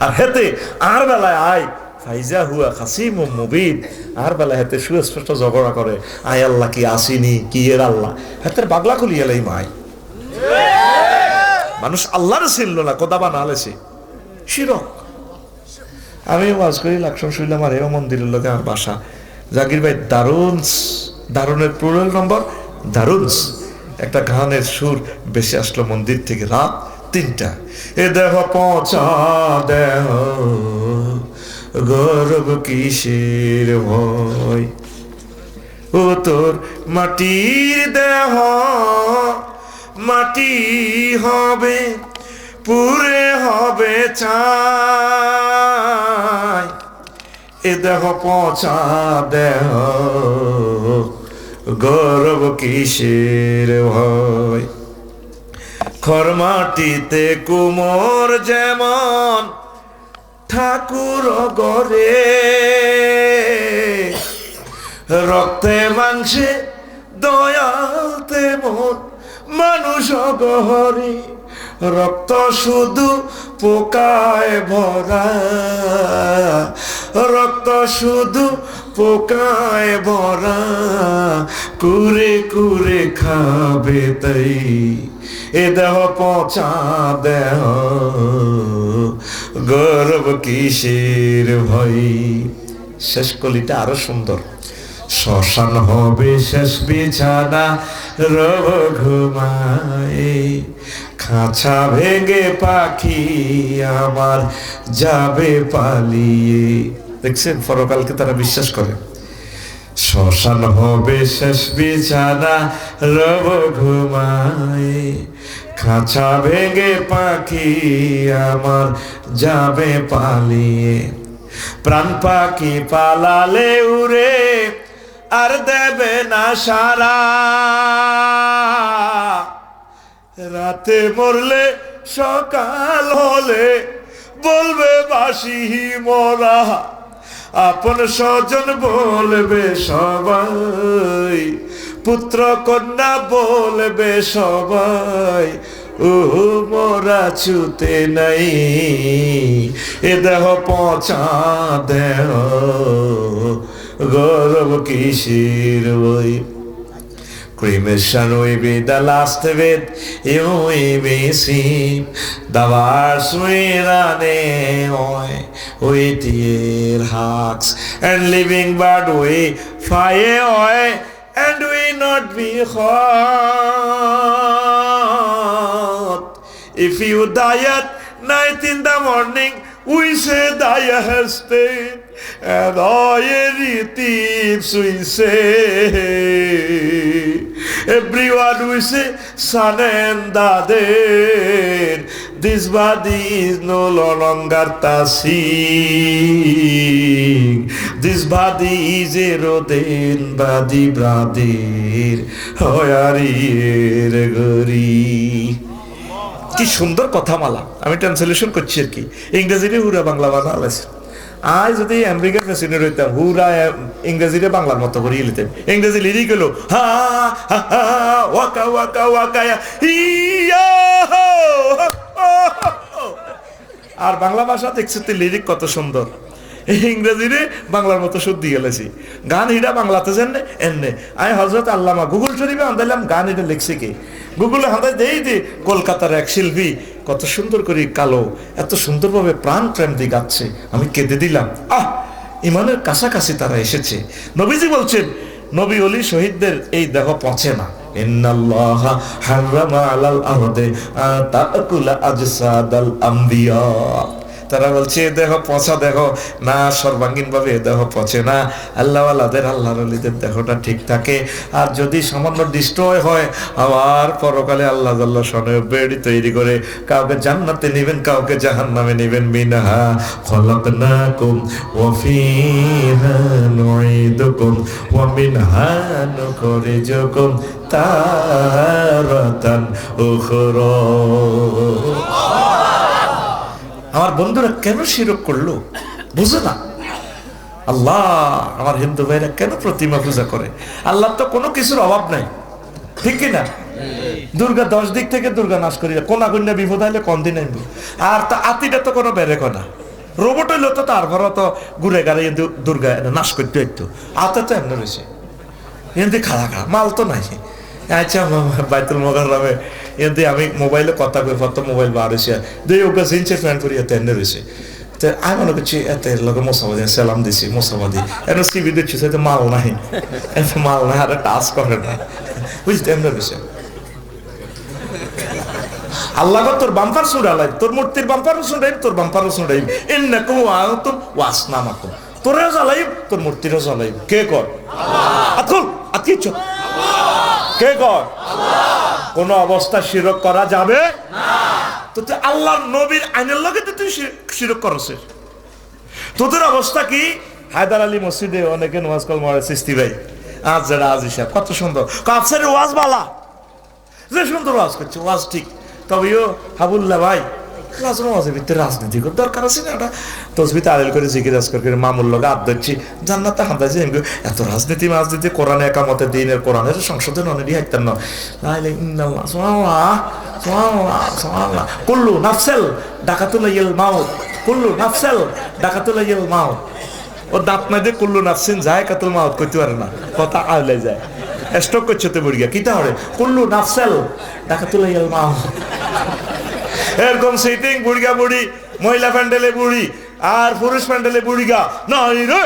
আর হেতে আর বেলায় আয় ফাইজা হুয়া খাসিম ও মুবিন, আর বেলায় হেতে সুস্পষ্ট ঝগড়া করে, আয় আল্লাহ কি আসিনি কি এর আল্লাহ, হেতের বাগলা খুলি এলাই মাই। মানুষ আল্লাহরে চিনল না, কোদা বানালেছে শিরক। আমি ওয়াজ করি লাকসাম শুইলাম, আর এও মন্দিরের লোকে আমার বাসা জাকির ভাই দারুনস, দারুনের প্লুরাল নম্বর দারুনস, একটা গানের সুর বেশি আসলো মন্দির থেকে রাত 3টা। এ দেহ পচা দেহ গর্ব কিসের ভয়, ও তোর মাটির দেহ মাটি হবে পুরে হবে চাই, এ দেহ পচা দেহ গৌরব কিসের ভয়। খরমাটিতে কুমোর যেমন ঠাকুর গরে, রক্তে মাংসে দয়াতে মন মানুষ গহরে, রক্ত শুধু পোকায় ভরা, রক্ত শুধু পোকায় ভরা, কুরে কুরে খাবে তাই, এ দেহ পচা দেহ গর্ব কিসের ভয়। শেষ কলিটা আরো সুন্দর, শ্মশান হবে শেষ বিছানা রব ঘুমায়, খাঁচা ভেঙে পাখি আমার যাবে পালিয়ে। দেখছেন পরকালকে তারা বিশ্বাস করে। শ্মশান হবে শেষ বিছানা রব ঘুমায়, খাঁচা ভেঙে পাখি আমার যাবে পালিয়ে, প্রাণ পাখি পালালে উড়ে আর দেবে না সারা, রাতে মরলে সকাল হলে বলবে বাসি মরা, আপন স্বজন বলবে সবাই, পুত্র কন্যা বলবে সবাই, ও মোরা ছুতে নাই, এ দেহ পচা দেহ গৌরব কিসের বই। Cremation will be the last of it, you may see the wars we run away with dear hearts, and living but we fire away, and we not be hot. If you die at night in the morning, we say thy has stayed, and all your thieves we say, everyone we say son and daughter, this body is no longer tasing, this body is a roden body brother, hoyari gori। কি সুন্দর কথা মালা, আমি translation করছি আর কি, ইংরেজিতে হুরা বাংলা বানাল আছে। আজ যদি আমেরিকার প্রেসিডেন্ট হইতাম, হুরা ইংরেজিতে বাংলার মতো করে লিখতেন, ইংরেজি লিরিক হলো হা হা হা ওয়াকা ওয়াকা ওয়াকা ইয়া, আর বাংলা ভাষা দেখছি লিরিক কত সুন্দর, ইংরেজিরে বাংলার মতো শুদ্ধি গেলেছি। গান হিটা বাংলাতে জানে এমনি, আমি হজরত আল্লামা গুগল শরীফে আন্দাইলাম গান এটা লিখছে কি, গুগলে হাঁদাই দেই যে কলকাতার এক শিল্পী কত সুন্দর করে কালো এত সুন্দরভাবে প্রাণ প্রেম দিয়ে গাচ্ছে, আমি কেঁদে দিলাম। ইমানের কাছাকাছি তারা এসেছে। নবীজি বলছেন নবী ওলি শহীদদের এই দেহ পচে না, ইন্নাল্লাহা হারামা আলাল আরদে তাকুলা আজসাদাল আমবিয়া। তারা বলছে দেহ পচা দেহ না, সর্বাঙ্গীন ভাবে দেহ পচে না, আল্লাহওয়ালাদের আল্লাহর ওলিদের দেহটা ঠিক থাকে। আর যদি সামান্য ডিস্ট্রয় হয়, আবার পরকালে আল্লাহ জাল্লা সনে বেড়ি তৈরি করে কাউকে জান্নাতে নেবেন, কাউকে জাহান্নামে নেবেন। মিনহা খলাকনাকুম ওয়া ফিহা নুঈদুকুম ওয়া মিনহা নুখরিজুকুম তারাতান উখরা। আমার বন্ধুরা কেন শিরক করলো বুঝে না, আল্লাহ, আমার হিন্দু ভাইরা কেন প্রতিমা পূজা করে? আল্লাহ তো কোনো কিছুর অভাব নাই, ঠিক কিনা? দুর্গা 10 দিক থেকে দুর্গা নাশ করি, কোনা কন্যা বিপদ হইলে কম দিন আনবো। আর তা আতিটা তো কোনো বেড়ে কনা রোবট হইলো তো তারপরও তো ঘুরে গাড়ি দুর্গা নাশ করতে হইতো। আতে তো এমনি রয়েছে, এমনি খাড়া খাড়া মাল তো নাই। আচ্ছা, বাইতুল মোকাররমে এমনি আমি মোবাইলে কথা কই, ফটো মোবাইল বার হয়েছে, দুই ওকে জিন্সের প্যান্ট করি এত এমনি রয়েছে। তো আমি মনে করছি এত লোক মোসাবাদি সালাম দিছি, মোসাবাদি এত সিবি দিচ্ছি, সেটা মাল নাই, এত মাল নাই, আর টাচ করে না, বুঝতে এমনি রয়েছে। আল্লাহ তোর বাম্পার শুনালাই, তোর মূর্তির বাম্পার শুনাইম, তোর বাম্পার শুনাইম, ইন্নাকুম ওয়াআনতুম ওয়াসনামাকুম, তোরেও জ্বালাইম, তোর মূর্তিরও জ্বালাইম। কে কর? আকুল আকিছ কে কর? কোন অবস্থা শিরক করা যাবে না। তো তুই আল্লাহর নবীর আইনের লগে তো তুই শিরক করছিস। তোদের অবস্থা কি? হায়দার আলী মসজিদে অনেকে নামাজ কল মারে, সিস্তি ভাই আজ যারা আজ হিসাব কত সুন্দর কাফসের ওয়াজ বালা, যে সুন্দর ওয়াজ করছে, ওয়াজ ঠিক। তবেও হাবুল্লাহ ভাই রাজনামাজের ভিতরে রাজনীতি করে দরকার আছে না? ওটা তসবি তালিল করে জিকিরাজ করে মামুল লগে আদ দিচ্ছি, জান্নাতে হাঁদাইছি, এত রাজনীতি মাজনীতি কোরআনে একামতে দিনের কোরআনের সংশোধন অনেকই হাইতেন না। কুল্লু নাফসেল ডাকাতুল মাউত, কুল্লু নাফসেল ডাকাতুল মাউত। ও দাঁত না দিয়ে কুল্লু নাফসিন যায় কাতুল মাউত করতে পারে না, কথা আলে যায়। স্টক করছে তো বুড়িয়া কিতা হরে কুল্লু নাফসেল ডাকাতুল মাউত। এরকম সিটিং বুড়িগা বুড়ি, মহিলা প্যান্ডেলে বুড়ি আর পুরুষ প্যান্ডেলে বুড়িগা নাই রে,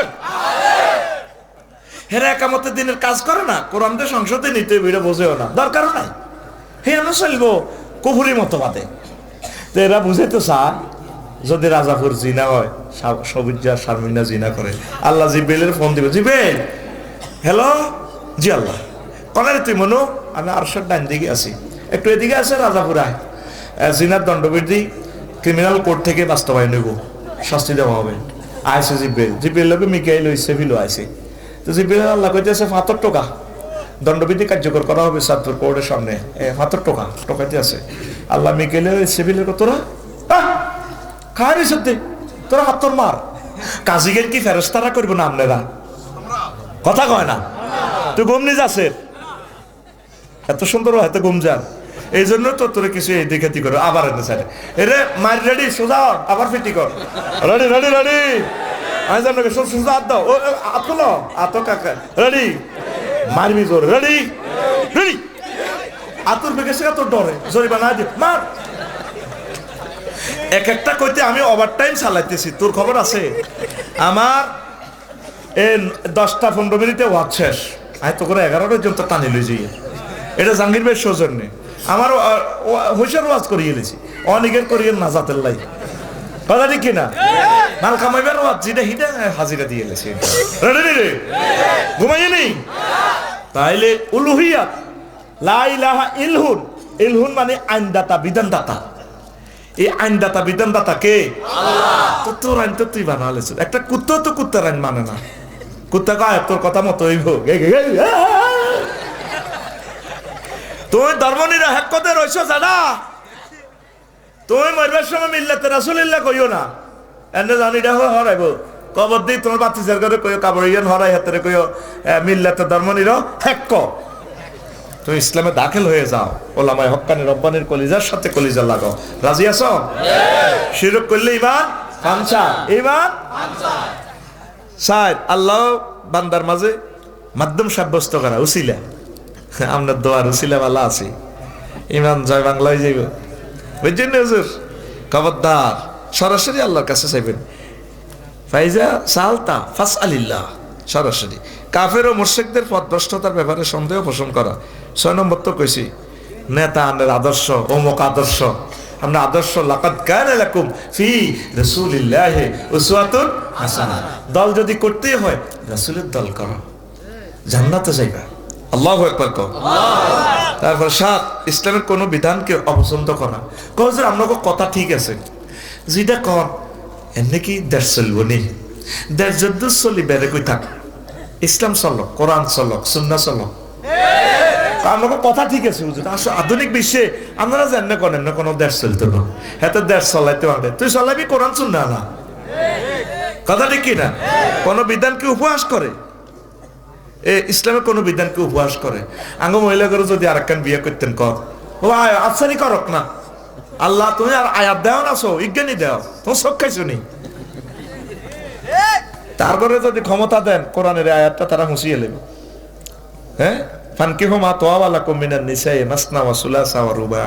হেরা একামতের দিনের কাজ করে না, কোরআনকে সংসদে নিতে ভিড়ে বোঝেও না, দরকারও নাই। হে না চলবো কুফুরি মতবাদে। তো এরা বুঝে তো চায় যদি রাজাপুর জিনা হয়, সবুজা শারমিনা জিনা করে, আল্লাহ জিবেলের ফোন দিবে, জিবেল হ্যালো, জি আল্লাহ কনারে তুই মনু, আমি আরশের ডান দিকে আছি, একটু এদিকে আছে রাজাপুরায়, জিনার দণ্ডবৃদ্ধি ক্রিমিনাল কোর্ট থেকে বাস্তবায়ন হইব, শাস্তি দেওয়া হবে। আইসে জিব্রেল, জিব্রেল লোকে মিকাইল হইছে ফিলো আইসে। তো জিব্রেল আল্লাহ কইতেছে ৭৫ টাকা দণ্ডবিধি কার্যকর করা হবে সাতপুর কোর্টের সামনে, ৭৫ টাকা টোকাইতে আছে। আল্লাহ মিকাইলের সিভিলের তোরা খায় রে সত্যি, তোরা হাত তোর মার, কাজীগের কি ফেরস্তারা করবো না আপনারা? কথা কয় না, তুই গমনি যাচ্ছে এত সুন্দর এত গুম যান, এই জন্য তো তোর কিছু এই দেখাতি করো, আবার এনে স্যার এরে মার রেডি সোজা আবার ফিটি কর, রেডি রেডি রেডি, আমি জানো সোজা হাত দাও, ও আতলো আত কাকা রেডি, মারবি জোর রেডি রেডি, আতুর বেগে সে তোর ডরে জরিবা না দিয়ে মার। এক একটা কইতে আমি ওভার টাইম চালাইতেছি, তোর খবর আছে? আমার এই 10-15 মিনিটে ওয়াজ শেষ, আমি তো করে 11 পর্যন্ত টানি লই যাই। এটা জাহাঙ্গীর ভাইয়ের সৌজন্যে আমার হুইসার ওয়াজ করিয়ে গেছি, অনেকের করিয়ে না জাতের লাই, কথা ঠিক কিনা? মাল কামাইবার ওয়াজ যেটা হিটা হাজিরা দিয়ে গেছি, ঘুমাইয়ে নেই। তাইলে উলুহিয়াত লা ইলাহা ইল্লাহুন, ইলহুন মানে আইনদাতা বিধানদাতা, এই আইনদাতা বিধানদাতা কে? আল্লাহ। তো তোর আইন তো তুই বানালেছ, একটা কুত্তা তো কুত্তার আইন মানে না, কুত্তা কয় তোর কথা মতো হইব, তুই ধর্মনিরা হ্যাক কথা রইছ জানা, তুমি মরবার সময় মিল্লাতে রাসূলুল্লাহ কইও না, এনে জানি এটা হরাইব কবর দি তোমার বাতিজার করে কইও কাবরিয়ান হরাই হাতে কইও মিল্লাতে ধর্মনিরা হ্যাক ক, তুমি ইসলামে দাখিল হয়ে যাও, ওলামায়ে হক্কানি রব্বানির কলিজার সাথে কলিজা লাগাও, রাজি আছো? শিরক করলে ঈমান ফানসা, ঈমান ফানসা। সাইদ আল্লাহ বান্দার মাঝে মাধ্যম সাব্যস্ত করা উসিলা, আমরা দোয়ার উসিলা वाला আছি, ঈমান জয় বাংলা হয়ে যাইব, বুঝছেন না হুজুর? খবরদার সরাসরি আল্লাহর কাছে চাইবেন, ফাইজা সালতা ফাসআলিল্লাহ, সরাসরি। কাফের ও মুশরিকদের পথভ্রষ্টতার ব্যাপারে সন্দেহ পোষণ করা, 6 নম্বর তো কইছি, নেতা আমাদের আদর্শ অমুক আদর্শ, আমরা আদর্শ লাকাদ কানা লাকুম ফি রাসূলিল্লাহি উসওয়াতুন হাসানাহ, দল যদি করতেই হয় রাসূলের দল করো, জান্নাতে যাইবা। আল্লাহু আকবার কও। তারপর 7 ইসলামের কোন বিধানকে অপছন্দ করা, কওছে আপনাকে কথা ঠিক আছে যেটা কর এমনি কি দেশ চলবো নি, দেশ যদ্দ চলি বেড়ে কই থাক, ইসলাম চলো, কোরআন চলো, সুন্নাহ চলো, আমাকে কথা ঠিক আছে হুজুর। আসলে আধুনিক বিশ্বে আপনারা জানেন করেন না কোনো দেশ চলতো না, হ্যাঁ দেশ চলাইতে পারে, তুই চলাবি কোরআন সুন্নাহ না, কথা ঠিক কিনা? কোন বিধানকে উপহাস করে? ইসলামের কোন বিধানকে উপহাস করে? আঙ্গ মহিলা করে যদি আরেকখান বিয়ে করতেন, কর ও আফসারি করক না, আল্লাহ তুমি আর আয়াত দেও না, সো ইজ্ঞানী দেও, তোমার চোখ খাইছো নি? তারপরে যদি ক্ষমতা দেন কোরআনের আয়াতটা তারা হুঁসিয়ে নেবে। হ্যাঁ, ফানকিহু মা তাওয়ালাকুম মিনান নিসাই মাসনা ওয়া সুলাসা ওয়া রুবা।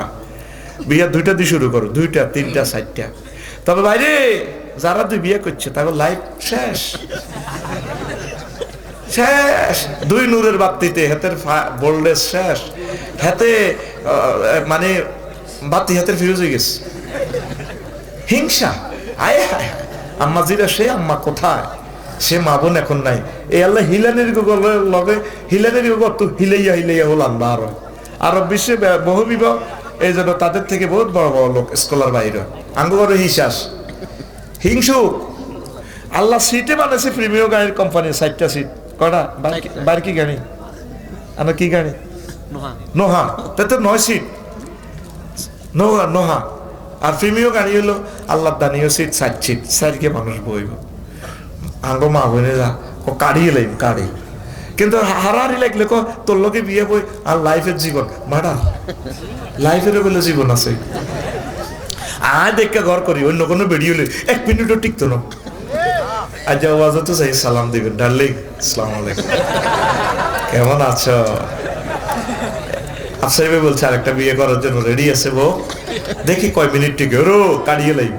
বিয়ে দুইটা দিয়ে শুরু করো, দুইটা, তিনটা, চারটা। তবে বাইরে যারা দুই বিয়ে করছে তাদের লাইফ শেষ শেষ। দুই নূরের বাতিতে হাতের ভোল্টেজ শেষ, হাতে মানে বাতি হাতের ফিউজ হয়ে গেছে। হিংসা, আয় হায়, আম্মা জিরা সে আম্মা কোথায়, সে মা বোন এখন নাই। এই আল্লাহ হিলানের লগে হিলানের তো হিলাইয়া হিলাইয়া হল আল্লাহ। আরব বিশ্বে বহু বিবাহ, এই জন্য তাদের থেকে বহুত বড় বড় লোক স্কলার বাইরে আঙ্গুরে হিসাস হিংসুক। আল্লাহ সিটে বানাইছে প্রিমিয়াম গাড়ির কোম্পানি, 60টা সিট। কটা বাইরে কি গাড়ি? আমরা কি গাড়ি? নোহা, তাতে 9 সিট নোহা। আর প্রিমিয়াম গাড়ি হলো আল্লাহ দানীয় সিট 60 সিট, 4 মানুষ বইব। আঙ্গ মা বোনেরা ও কাড়িয়ে লাইম কাড়ি, কিন্তু হারাহারি লাগলে তোর লোকে বিয়ে বই আর লাইফের জীবন মাডার, লাইফের বলে জীবন আছে। আয় দেখে ঘর করি, অন্য কোনো বেরিয়ে হলে 1 মিনিটও টিকতো না। আজ আওয়াজ তো চাই সালাম দিবেন, ডার্লিং আসসালামু আলাইকুম, কেমন আছো? আফসারি ভাই বলছে আরেকটা বিয়ে করার জন্য রেডি আছে বউ, দেখি কয় মিনিট টিকে। রো কাড়িয়ে লাইম,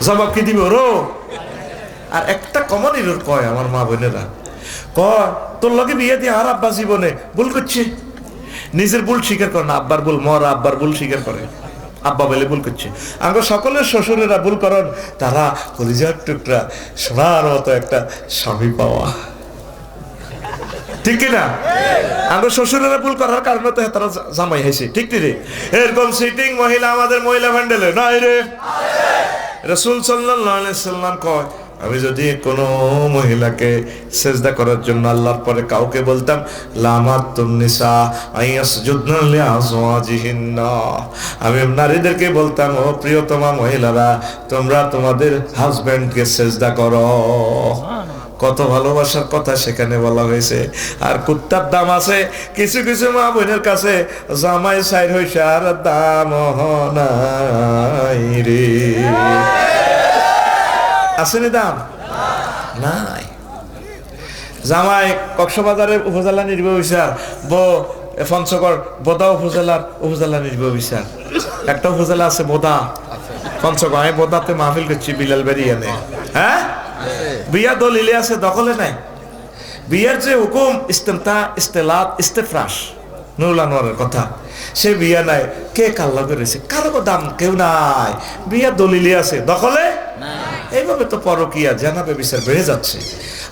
জবাব কি দিব রো? আর একটা কমন ইরর কয় আমার মা বোনেরা, কয় তোর লগে বিয়ে দিয়ে আর আব্বা জীবনে ভুল করছে। নিজের ভুল স্বীকার করে না, আব্বার ভুল, মরা আব্বার ভুল স্বীকার করে, আব্বা বলে ভুল করছে। আঙ্গ সকলের শ্বশুরেরা ভুল করেন, তারা কলিজার টুকরা সোনার মতো একটা স্বামী পাওয়া, ঠিক কিনা? আঙ্গ শ্বশুরেরা ভুল করার কারণে তো তারা জামাই হয়েছে, ঠিক রে? এরকম সিটিং মহিলা আমাদের মহিলা ভান্ডেলে নাই রে। রাসূল সাল্লাল্লাহু আলাইহি সাল্লাম কয়, আমি যদি কোনো মহিলাকে সেজদা করার জন্য আল্লাহর পরে কাউকে বলতাম লামাতুন নিসা আইয়াসজুদনা লিআজওয়াজিহিন্না, আমি নারীদেরকে বলতাম ও প্রিয়তমা মহিলারা তোমরা তোমাদের হাজবেন্ডকে সেজদা করো। কত ভালোবাসার কথা সেখানে বলা হয়েছে। আর কুত্তার দাম আছে কিছু কিছু মা বোনের কাছে, জামাই সাইর হইছে আর দাম নাই রে। আসেনি দাম নাই। জামাই কক্সবাজারের উপজেলা নির্বাহী বিচার, পঞ্চগড় বোদা উপজেলা নির্বাহী বিচার। একটা উপজেলা আছে বোদা, পঞ্চগড়। আমি বোদাতে মাহফিল করছি বিলাল বেরিয়ে নে। হ্যাঁ, বিয়া দলিলে আছে, দখলে নাই। বিয়ার যে হুকুম ইস্তেমতা ইস্তেলাত ইস্তেফরাস নুরুল আনোয়ারের কথা, সে বিয়া নাই। কে কাল্লা করেছে? কারো দাম কেউ নাই। বিয়া দলিলে আছে, দখলে এইভাবে তো পরকিয়া জানাবে বিচার বেড়ে যাচ্ছে।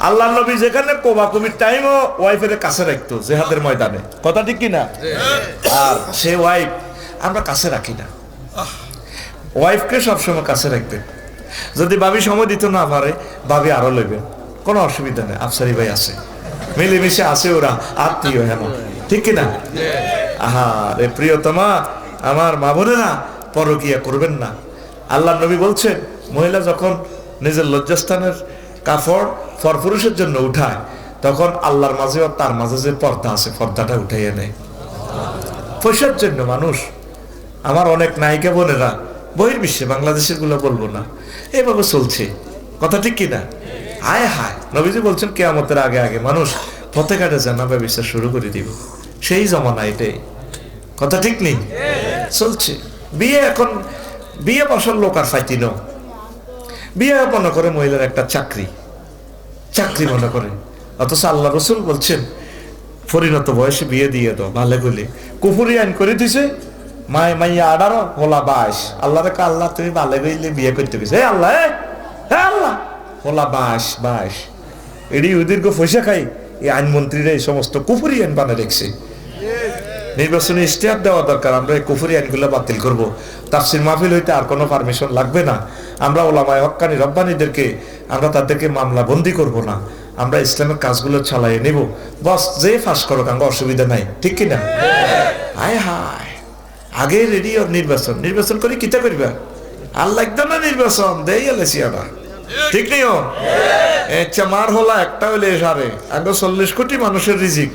আল্লাহ নবী যেখানে কোবাকুবির টাইমও ওয়াইফের কাছে রাখতো জিহাদের ময়দানে, কথা ঠিক কিনা? আর সে ওয়াইফ আমরা কাছে রাখি না। ওয়াইফকে সবসময় কাছে রাখবে। যদি ভাবি সময় দিতে না পারে, ভাবি আরো লইবে, কোনো অসুবিধা নেই। আফসারি ভাই আছে, মিলেমিশে আছে, ওরা আত্মীয় হেমন, ঠিক কিনা? আহা রে প্রিয়তমা আমার মা বোনেরা, পরকিয়া করবেন না। আল্লাহ নবী বলছেন, মহিলা যখন নিজের লজ্জাস্থানের কাপড় পরপুরুষের জন্য উঠায়, তখন আল্লাহর মাঝে আর তার মাঝে যে পর্দা আছে, পর্দাটা উঠাইয়া নেয় পয়সার জন্য। মানুষ আমার অনেক নায়িকা বোনেরা বহির্বিশ্বে, বাংলাদেশের গুলো বলবো না, এইভাবে চলছে, কথা ঠিক কিনা? হায় হায়, নবীজি বলছেন কিয়ামতের আগে আগে মানুষ পথে ঘাটে জানাবে বিশ্বাস শুরু করে দিব। সেই জমানা এটাই, কথা ঠিক নেই? চলছে বিয়ে। এখন বিয়ে বসার লোক আর ফাইতি ন, বিয়ে মনে করে মহিলার একটা চাকরি মনে করে। অথচ আল্লাহ রসুল বলছেন পরিণত বয়সে বিয়ে দিয়ে দাও, ভালো বলে কুফুরি আইন করে দিছে। মাইয়া 18 হোলা 22। আল্লাহ রেখা আল্লাহ তুমি ভালো গইলে বিয়ে করতে গেছে। আল্লাহ আল্লাহ হোলা 22 এডি দীর্ঘ পয়সা খাই এই আইনমন্ত্রীরা এই সমস্ত কুফুরি আইন বানিয়ে রেখেছে। নির্বাচনী ইশতেহার দেওয়া দরকার, আমরা এই কুফুরি আইনগুলো বাতিল করব। তাফসির মাহফিল হইতে আর কোনো পারমিশন লাগবে না। আমরা ওলামায়ে হক্কানি রব্বানীদেরকে আমরা তাদেরকে মামলা বন্দি করব না, আমরা ইসলামের কাজগুলো চালাইয়ে নেব। বস যে ফাঁস করো কাঙ্গা অসুবিধা নাই, ঠিক কিনা? হায় হায়, আগে রেডি নির্বাচন করি কিতা করবা? আল্লাহ একদম না নির্বাচন দেই এলেছি আমরা ঠিক নেই? আচ্ছা, মার হলা একটা হইলে সারে আগে 40 কোটি মানুষের রিজিক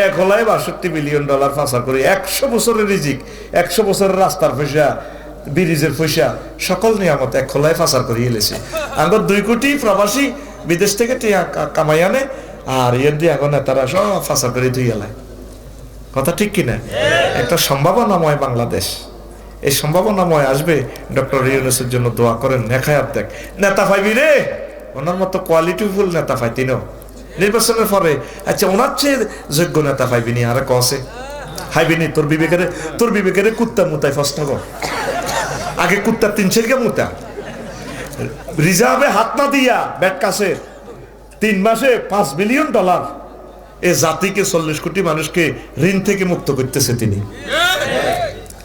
এক হলায় $62 বিলিয়ন পাচার করে। 100 বছরের রিজিক, 100 বছরের রাস্তার পয়সা, ব্রিজের পয়সা, সকল নিয়ামত এক হলায় পাচার করে এলেছে। আগে 2 কোটি প্রবাসী বিদেশ থেকে কামাই আনে, আর ইয়ে দিয়ে এখন তারা সব পাচার করে ধুই এলায়। কথা ঠিক কিনা? একটা সম্ভাবনাময় বাংলাদেশ। এই সম্ভাবনাময় আসবে। ডক্টর ইউনূসের জন্য দোয়া করেন। নেখায়াত দেখ, নেতা পাইবি রে, ওনার মতো কোয়ালিটিফুল নেতা পাইতিনও নির্বাচনের পরে। আচ্ছা, ওনার চেয়ে যোগ্য নেতা পাইবিনি আর কসে হাইবিনি? তোর বিবেকের কুত্তা মুতায় প্রশ্ন কর। আগে কুত্তা 3 মুতা রিজার্ভে হাত না দিয়া ব্যাট কাছে 3 মাসে $5 বিলিয়ন। এ জাতিকে 40 কোটি মানুষকে ঋণ থেকে মুক্ত করতেছে তিনি।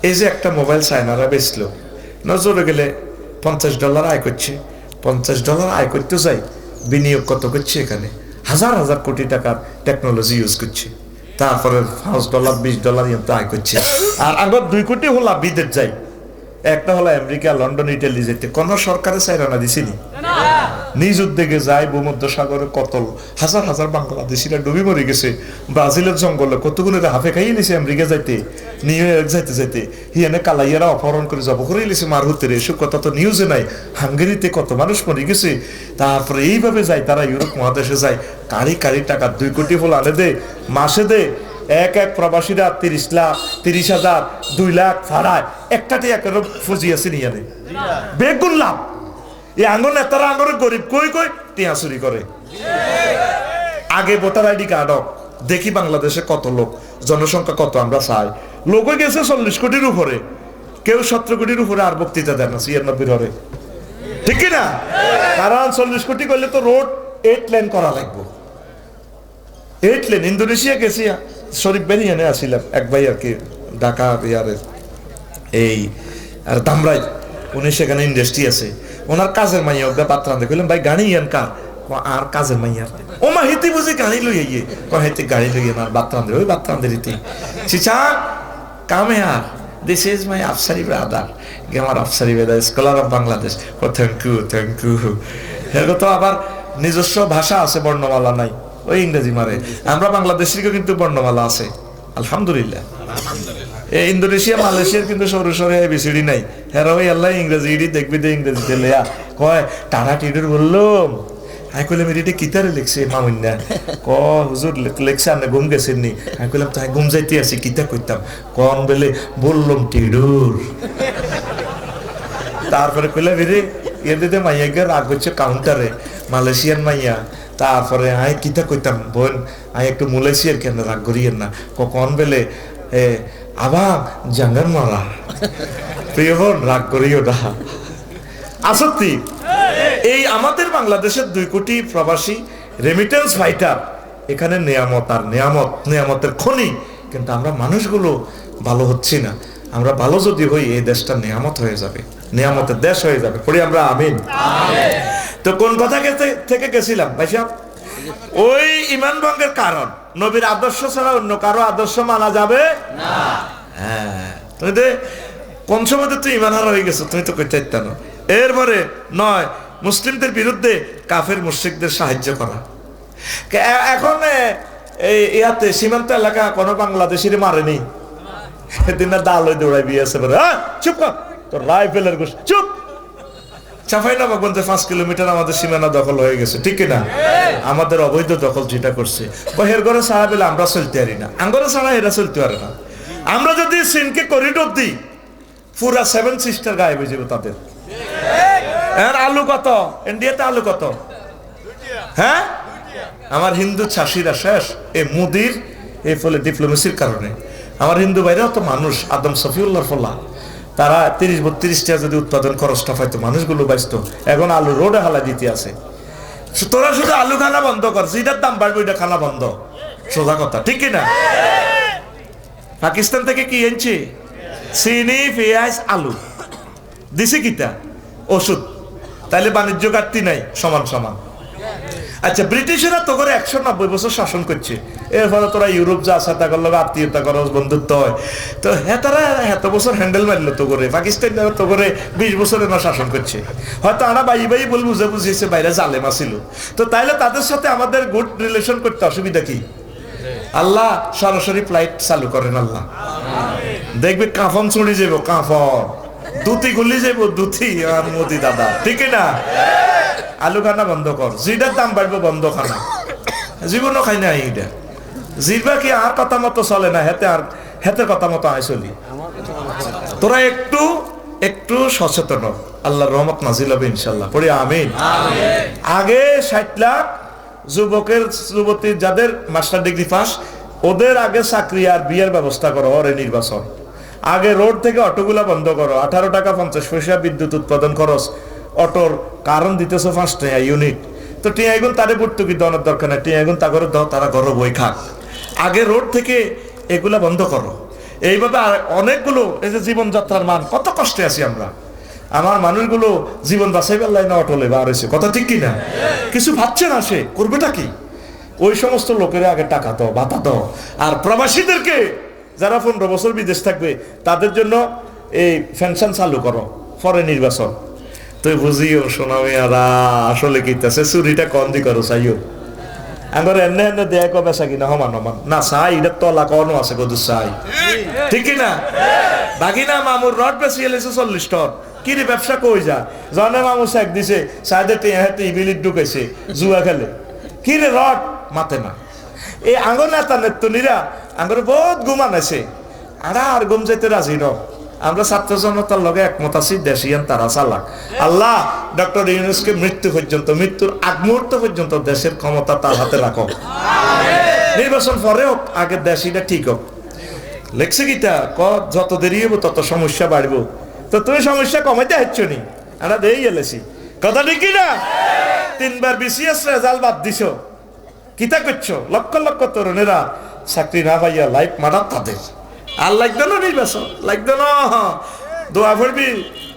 এই যে একটা মোবাইল চায়নারা বেচলো, নজরে গেলে $50 আয় করছে। $50 আয় করতে যাই, বিনিয়োগ কত করছে? এখানে হাজার হাজার কোটি টাকার টেকনোলজি ইউজ করছে। তারপরে $5 $20 ইয়ে আয় করছে। আর আবার 2 কোটি হলা বিদেশ যাই। একটা হলো আমেরিকা, লন্ডন, ইটালি যেতে কোন সরকারে চাইরানা দিছিনি। নিজ উদ্যোগে যায় ভূমধ্য সাগরে কতল হাজার হাজার বাংলাদেশিরা ডুবি মরে গেছে। ব্রাজিলের জঙ্গলে কতগুলো হাফে খাইয়ে নিছে আমেরিকা যাইতে, নিউ ইয়র্ক যাইতে যাইতে হিয়ানে কালাইয়ারা অপহরণ করে জব করে নিছে মার হতে রে। এসব কথা তো নিউজে নাই। হাঙ্গেরিতে কত মানুষ মরে গেছে। তারপরে এইভাবে যায় তারা ইউরোপ মহাদেশে যায়, কারি কারি টাকা 2 কোটি ফুল আনে দে, মাসে দে। এক প্রবাসীরা 30,000 2 লাখ ভাড়ায় একটাতে একের ফুজি আছে নিয়ে আনে বেগুন লাভ। এই আঙ্গর নেতারা আঙ্গরের গরিব কই টিয়া চুরি করে। আগে ভোটার আইডি কার্ড দেখি বাংলাদেশে কত লোক, জনসংখ্যা কত আমরা চাই। লোক গেছে 40 কোটির উপরে, কেউ 17 কোটির উপরে আর বক্তৃতা দেন না 96 হরে। ঠিক কিনা? কারণ 40 কোটি করলে তো রোড 8 লেন করা লাগবে। 8 লেন। ইন্দোনেশিয়া গেছি, শরীফ বেরিয়ানে আসছিলাম এক ভাই আর কি, ঢাকা বিহারের এই আর দামরাই। উনি সেখানে ইন্ডাস্ট্রি আছে, ওনার কাজের মাইয়া ওকে পাত্র আনতে কইলাম ভাই গাড়ি ইয়ান কার? আর কাজের মাইয়া ও মা হিতি বুঝি গাড়ি লইয়ে গিয়ে হেতে গাড়ি লইয়ে আর বাত্র আনতে ওই বাত্র আনতে রীতি চিচা কামে আর দিস ইজ মাই আফসারি ব্রাদার, আমার আফসারি ব্রাদার স্কলার অফ বাংলাদেশ। ও থ্যাংক ইউ এরকম তো আবার নিজস্ব ভাষা আছে, বর্ণমালা নাই, ওই ইংরেজি মারে। আমরা বাংলাদেশেরও কিন্তু বর্ণমালা আছে আলহামদুলিল্লাহ। এই ইন্দোনেশিয়া মালয়েশিয়ার কিন্তু সরু সরে এবিসিডি নাই। হ্যাঁ ওই আল্লাহ ইংরেজি দেখবি দে ইংরেজিতে লেয়া কয় টানা টিডুর বললাম। আমি কইলাম এটা কিতারে লিখছে মামুন্না? ক হুজুর লেখছে আপনি ঘুম গেছেন নি? আমি কইলাম তাই ঘুম যাইতে আছি, কিতা কইতাম কন বেলে বললাম টিডুর। তারপরে কইলাম রে এদের মাইয়া গিয়ে রাগ হচ্ছে কাউন্টারে, মালয়েশিয়ান মাইয়া। তারপরে আই কিতা কইতাম বোন আই একটু মালয়েশিয়ার কেন রাগ করিয়েন না, কখন বেলে আবার জাঙ্গার মারা প্রিয় বোন রাগ করিও না। আসত্তি এই আমাদের বাংলাদেশের 2 কোটি প্রবাসী রেমিটেন্স ফাইটার, এখানে নিয়ামত আর নিয়ামতের খনি। কিন্তু আমরা মানুষগুলো ভালো হচ্ছি না। আমরা ভালো যদি হই এই দেশটা নিয়ামত হয়ে যাবে, নিয়ামতের দেশ হয়ে যাবে। পড়ি আমরা আমিন। তো কোন কথা থেকে গেছিলাম ভাই সাহেব? ওই ইমান ভঙ্গের কারণ নবীর আদর্শ ছাড়া অন্য কারো আদর্শ মানা যাবে না। হ্যাঁ, তুমি কোন সময় তুই ইমান হারা হয়ে গেছো, তুমি তো কইতে না। এরপরে 9 মুসলিমদের বিরুদ্ধে কাফের মুশরিকদের সাহায্য করা। এখন এই ইয়াতে সীমান্ত এলাকা কোনো বাংলাদেশির মারেনি, সেদিন দাল হয়ে দৌড়াই বিয়েছে বলে চুপ কর তোর রাইফেলের গোষ্ঠী চুপ। চাঁপাইনবাবগঞ্জে 5 কিলোমিটার আমাদের সীমানা দখল হয়ে গেছে, ঠিক কিনা? আমাদের অবৈধ দখল যেটা করছে, বহের ঘরে ছাড়া পেলে আমরা চলতে পারি না, আঙ্গরে ছাড়া এরা চলতে পারে না। আমরা যদি চীনকে করিডোর দিই পুরা 7 সিস্টার গায়েব হয়ে যাবে তাদের। আলু কত ইন্ডিয়াতে? আলু কত? হ্যাঁ, আমার হিন্দু চাষিরা শেষ এই মোদির এই ফলে ডিপ্লোমেসির কারণে। আমার হিন্দু ভাইরাও তো মানুষ, আদম সফিউল্লাহর ফলা, তারা 30-32টা যদি উৎপাদন খরচটা পাইতো মানুষগুলো বাঁচত। এখন আলু রোডে হালা দিতে আছে। তোরা শুধু আলু খানা বন্ধ কর, যেটার দাম বাড়বে ওইটা খানা বন্ধ, সোজা কথা, ঠিক কিনা? পাকিস্তান থেকে কি এনেছে? চিনি, পেঁয়াজ, আলু দিছে কিটা ওষুধ। তাইলে বাণিজ্য ঘাটতি নাই, সমান সমান। আচ্ছা, ব্রিটিশরা তো করে 190 বছর শাসন করছে, এরপরে তোরা ইউরোপ যা সাথে করলো আত্মীয়তা করো বন্ধুত্ব হয় তো হ্যাঁ তারা এত বছর হ্যান্ডেল মারলো তো করে পাকিস্তান তো করে 20 বছরের না শাসন করছে হয়তো আমরা বাই বল বুঝে বুঝিয়েছে বাইরে জালেমা ছিল তো তাইলে তাদের সাথে আমাদের গুড রিলেশন করতে অসুবিধা কি আল্লাহ সরাসরি ফ্লাইট চালু করেন আল্লাহ দেখবে কাফন চড়ে যাবো কাফন দুতি গুলি যাবো দুতি আর মোদি দাদা ঠিক না আলু খানা বন্ধ কর জিটার দাম বাড়বো বন্ধ খানা জীবনও খাই না এইটা জিরবা কি আর কথা মতো চলে না হেতের কথা মতো আয় চলি তোরা একটু সচেতন আল্লাহর রহমত নাজিল হবে ইনশাল্লাহ পড়ি আমিন আগে 60 লাখ যুবতী যাদের মাস্টার ডিগ্রি পাস ওদের আগে চাকরি আর বিয়ের ব্যবস্থা করো ওরে নির্বাচন আগে রোড থেকে অটোগুলা বন্ধ করো 18 টাকা 50 পয়সা বিদ্যুৎ উৎপাদন খরচ অটোর কারণ দিতেছো 5 টাকা ইউনিট তো টিয়াগুন তারে ভর্তুকি দেওয়ার দরকার নাই টিয়াগুন তা করে দাও তারা ঘর বই খাক আগে রোড থেকে এগুলা বন্ধ করো এইভাবে অনেকগুলো এই যে জীবনযাত্রার মান কত কষ্টে আছি আমরা আমার মানুষগুলো জীবন বাঁচাইবার লাইনে অটলে বার হয়েছে কথা ঠিক কিনা কিছু ভাবছে না সে করবেটা কি ওই সমস্ত লোকেরা আগে টাকা দাও ভাতা দাও আর প্রবাসীদেরকে যারা 15 বছর বিদেশ থাকবে তাদের জন্য এই পেনশন চালু করো পরে নির্বাচন তুই বুঝিও সোনামিয়ারা আসলে কিতাছে চুরিটা কম দি করো চাইও আঙ্গর এনে দেয়া কবে চাকি না সমান না চাই এটা তলা কনো আছে কদু চাই ঠিক না বাগিনা মামুর রড বেশি এলেছে 40 টন কি রে ব্যবসা কই যা জনে মামু চেক দিছে সাইডে ইবিলিট ঢুকেছে জুয়া খেলে কি রে রড মাতে না এই আঙ্গর নেতা নেত্তনীরা আঙ্গর বহুত গুমান আছে আর গুম যাইতে রাজি ন আমরা ছাত্র জনতার লগে একমত আছি দেশিয়ান তারা চালাক আল্লাহ ডক্টর ইউনূসকে মৃত্যুর আগ মুহূর্ত পর্যন্ত দেশের ক্ষমতা তার হাতে রাখো নির্বাচন পরে হোক আগে দেশিটা ঠিক হোক লেখছে গীতা যত দেরি হবো তত সমস্যা বাড়বো তো তুমি সমস্যা কমাইতে হাঁটছ নি আমরা দেই এলেছি কথা ঠিক না 3 বার বিসিএস রেজাল্ট বাদ দিছো কিতা করছো লক্ষ লক্ষ তরুণেরা চাকরি না পাইয়া লাইফ মারাত তাদের আর লাগবে না নির্বাচন লাগবে না দোয়া পড়বি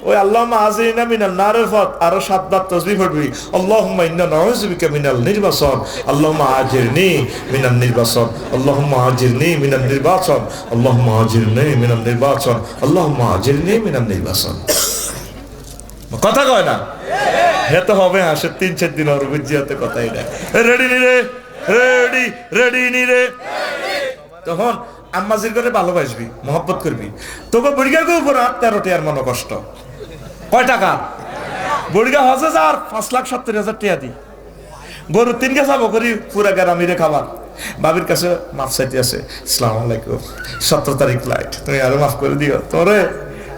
ওই আল্লাহুম্মা আজিনা মিনাল নারের পথ আরো 7 বার তাসবিহ পড়বি আল্লাহুম্মা ইন্না নাউযু বিকা মিনাল নির্বাচন আল্লাহুম্মা আজিরনি মিনাল নির্বাচন আল্লাহুম্মা আজিরনি মিনাল নির্বাচন আল্লাহুম্মা আজিরনি মিনাল নির্বাচন আল্লাহুম্মা আজিরনি মিনাল নির্বাচন কথা কয় না হেতে হবে আসে 3-4 দিন আর বুঝিয়াতে কথা এটা রেডি নি রে রেডি নি রে তখন আম্মাজির করে ভালোবাসবি মহব্বত করবি তোকে বুড়িগার উপর 13 টাকার মনে কষ্ট কয় টাকা বুড়িগা হজে যার 5,70,000 টাকা দি গরু 3 কে যাবো করি পুরা গ্রামীরে খাবার বাবির কাছে মাফ চাইতে আছে আসসালামু আলাইকুম 17 তারিখ ফ্লাইট তুমি আরো মাফ করে দিও তোরে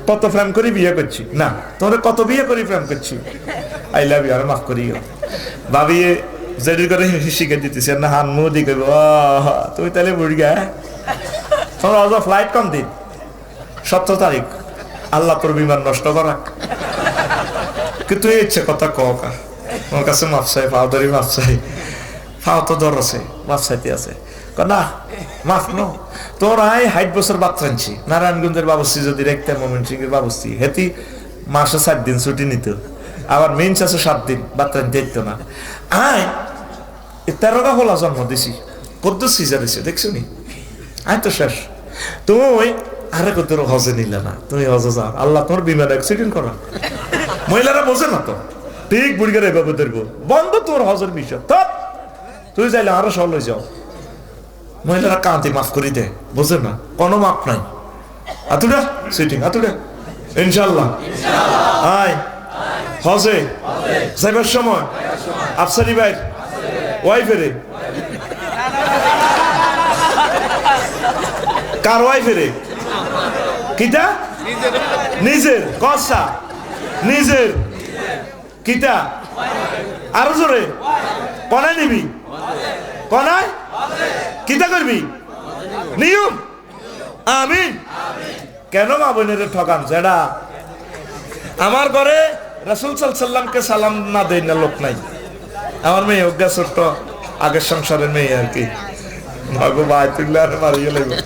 কত প্রেম করি বিয়ে করছি না তোরে কত বিয়ে করি প্রেম করছি আই লাভ ইউ আর মাফ করিও বাবি জেডি করে শিখে দিতেছে না হান মুহ দি কইব তুমি তাহলে বুড়িগা তোমরা অজ ফ্লাইট কম দিন 17 তারিখ আল্লাহ তোর বিমান নষ্ট করা কিন্তু ইচ্ছে কথা কা ওর কাছে মাফ চাই ফাও ধরি মাফ চাই ফাও তো দর আছে মাফ চাইতে আছে না মাফ নো তোর আই 60 বছর বাদ আনছি নারায়ণগঞ্জের বাবুসি যদি দেখতে মোমেন সিং এর বাবুসি হেতি মাসে 7 দিন ছুটি নিত আবার মেইন আছে 7 দিন বাদ দিত না আয় 13টা হলা জন্ম দিছি কত সিজার হয়েছে দেখছো নি আয় তো শেষ তুমি আরে কত হজে নিলে না তুমি হজে যাও আল্লাহ তোমার বিমান অ্যাক্সিডেন্ট করা মহিলারা বোঝে না তো ঠিক বুড়িগার এভাবে ধরবো বন্ধ তোর হজের বিষয় তো তুই চাইলে আরো সহল হয়ে যাও মহিলারা কাঁদে মাফ করি দে বোঝে না কোনো মাপ নাই আতুডা সিটিং আতুডা ইনশাআল্লাহ আয় হজে যাইবার সময় আফসারি ভাই ওয়াইফেরে কার ওয়াইফেরে কিটা নিজের কসা নিজের কিটা আরো জোরে কনায় নিবি কনায় কিতা করবি নিয়ম আমিন কেন মা বোনের ঠকান যেটা আমার ঘরে রাসূল সাল্লাল্লাহু আলাইহি সাল্লামকে সালাম না দেয় না লোক নাই আমার মেয়ে অজ্ঞা ছোট্ট আগের সংসারের মেয়ে আর কি ভাগো ভাই তুললে আর মারিয়ে লাগবে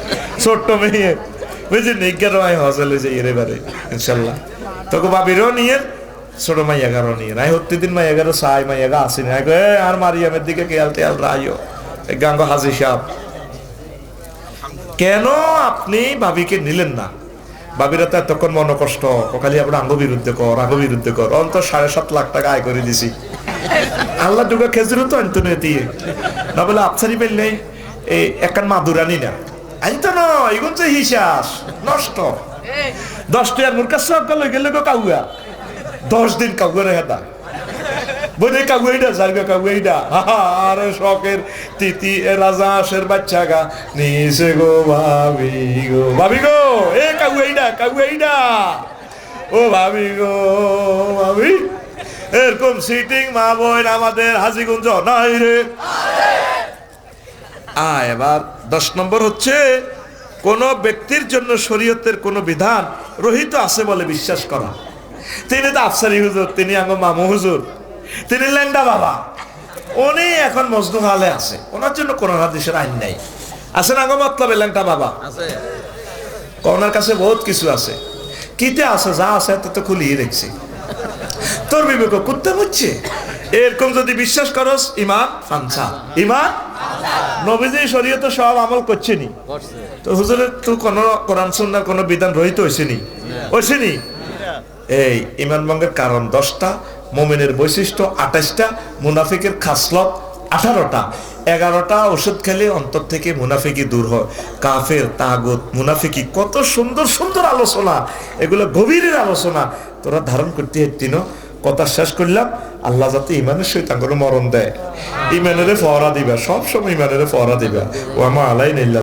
ছোট্ট মেয়ে বুঝলি নিজ্ঞার মাই হজলে যাই এর এবারে ইনশাল্লাহ তোকে বাবিরও নিয়ে ছোট মাইয়াগারও নিয়ে নাই হত্যি দিন মাইয়াগারও সাই মাইয়াগা আসেনি আর মারিয়ামের দিকে খেয়াল টেয়াল রাইও গাঙ্গ হাজি সাহেব কেন আপনি ভাবিকে নিলেন না? ভাবিরা তো এতক্ষণ মনে কষ্ট, খালি আপনার আঙ্গ বিরুদ্ধে কর অন্তর 7.5 লাখ টাকা আয় করে দিছি। আল্লাহ দুগা খেজুরও তো আনতো না দিয়ে, না বলে আফসারি পেললে এই একখান মাদুরানি না আনতো না, এগুন যে হিসাস নষ্ট। 10 টাকার মুরকা সব গেল গেলে কাউয়া 10 দিন কাউয়া রেখে দা বলে কাগুইডা জায়গা কাগুইডা আরে শখের তিতি রাজা আশের বাচ্চা গা নিসে গো ভাবি গো এ কাগুইডা ও ভাবি এরকম সিটিং মা বোন আমাদের হাজীগঞ্জ নাই রে। এবার 10 নম্বর হচ্ছে কোন ব্যক্তির জন্য শরীয়তের কোন বিধান রহিত আছে বলে বিশ্বাস করা। তিনি তো আফসারি হুজুর, তিনি আঙ্গ মামু হুজুর, তিনি ল্যাংডা বাবা, উনি এখন মজনু হালে আছে, ওনার জন্য কোন হাদিসের আইন নাই। আছে না গো মতলবে ল্যাংটা বাবা? ওনার কাছে বহুত কিছু আছে। কিতে আছে? যা আছে তো খুলিয়ে দেখছি, তোর বিবেক কুত্তে বুঝছে। এরকম যদি বিশ্বাস করস ইমান ফানসা, ইমান নবীজি শরীয়তে সব আমল করছেনি, তো হুজুরের তো কোন কোরআন সুন্নাহর কোন বিধান রহিত হয়েছেনি? এই ইমান ভঙ্গের কারণ 10টা, মুমিনের বৈশিষ্ট্য 28টা, মুনাফিকের খাসলত 18টা। 11টা ওষুধ খেলে অন্তর থেকে মুনাফিকি দূর হয়। কাফের, তাগুত, মুনাফিকি, কত সুন্দর সুন্দর আলোচনা, এগুলো গভীরের আলোচনা তোরা ধারণ করতে হেঁটিনো। কথা শেষ করলাম, আল্লাহ যাতে ইমানের সহিত মরণ দেয়, ইমানের ফহরা দিবা, সবসময় ইমানের ফহরা দিবা। ও আমা আলাই নিল্লা।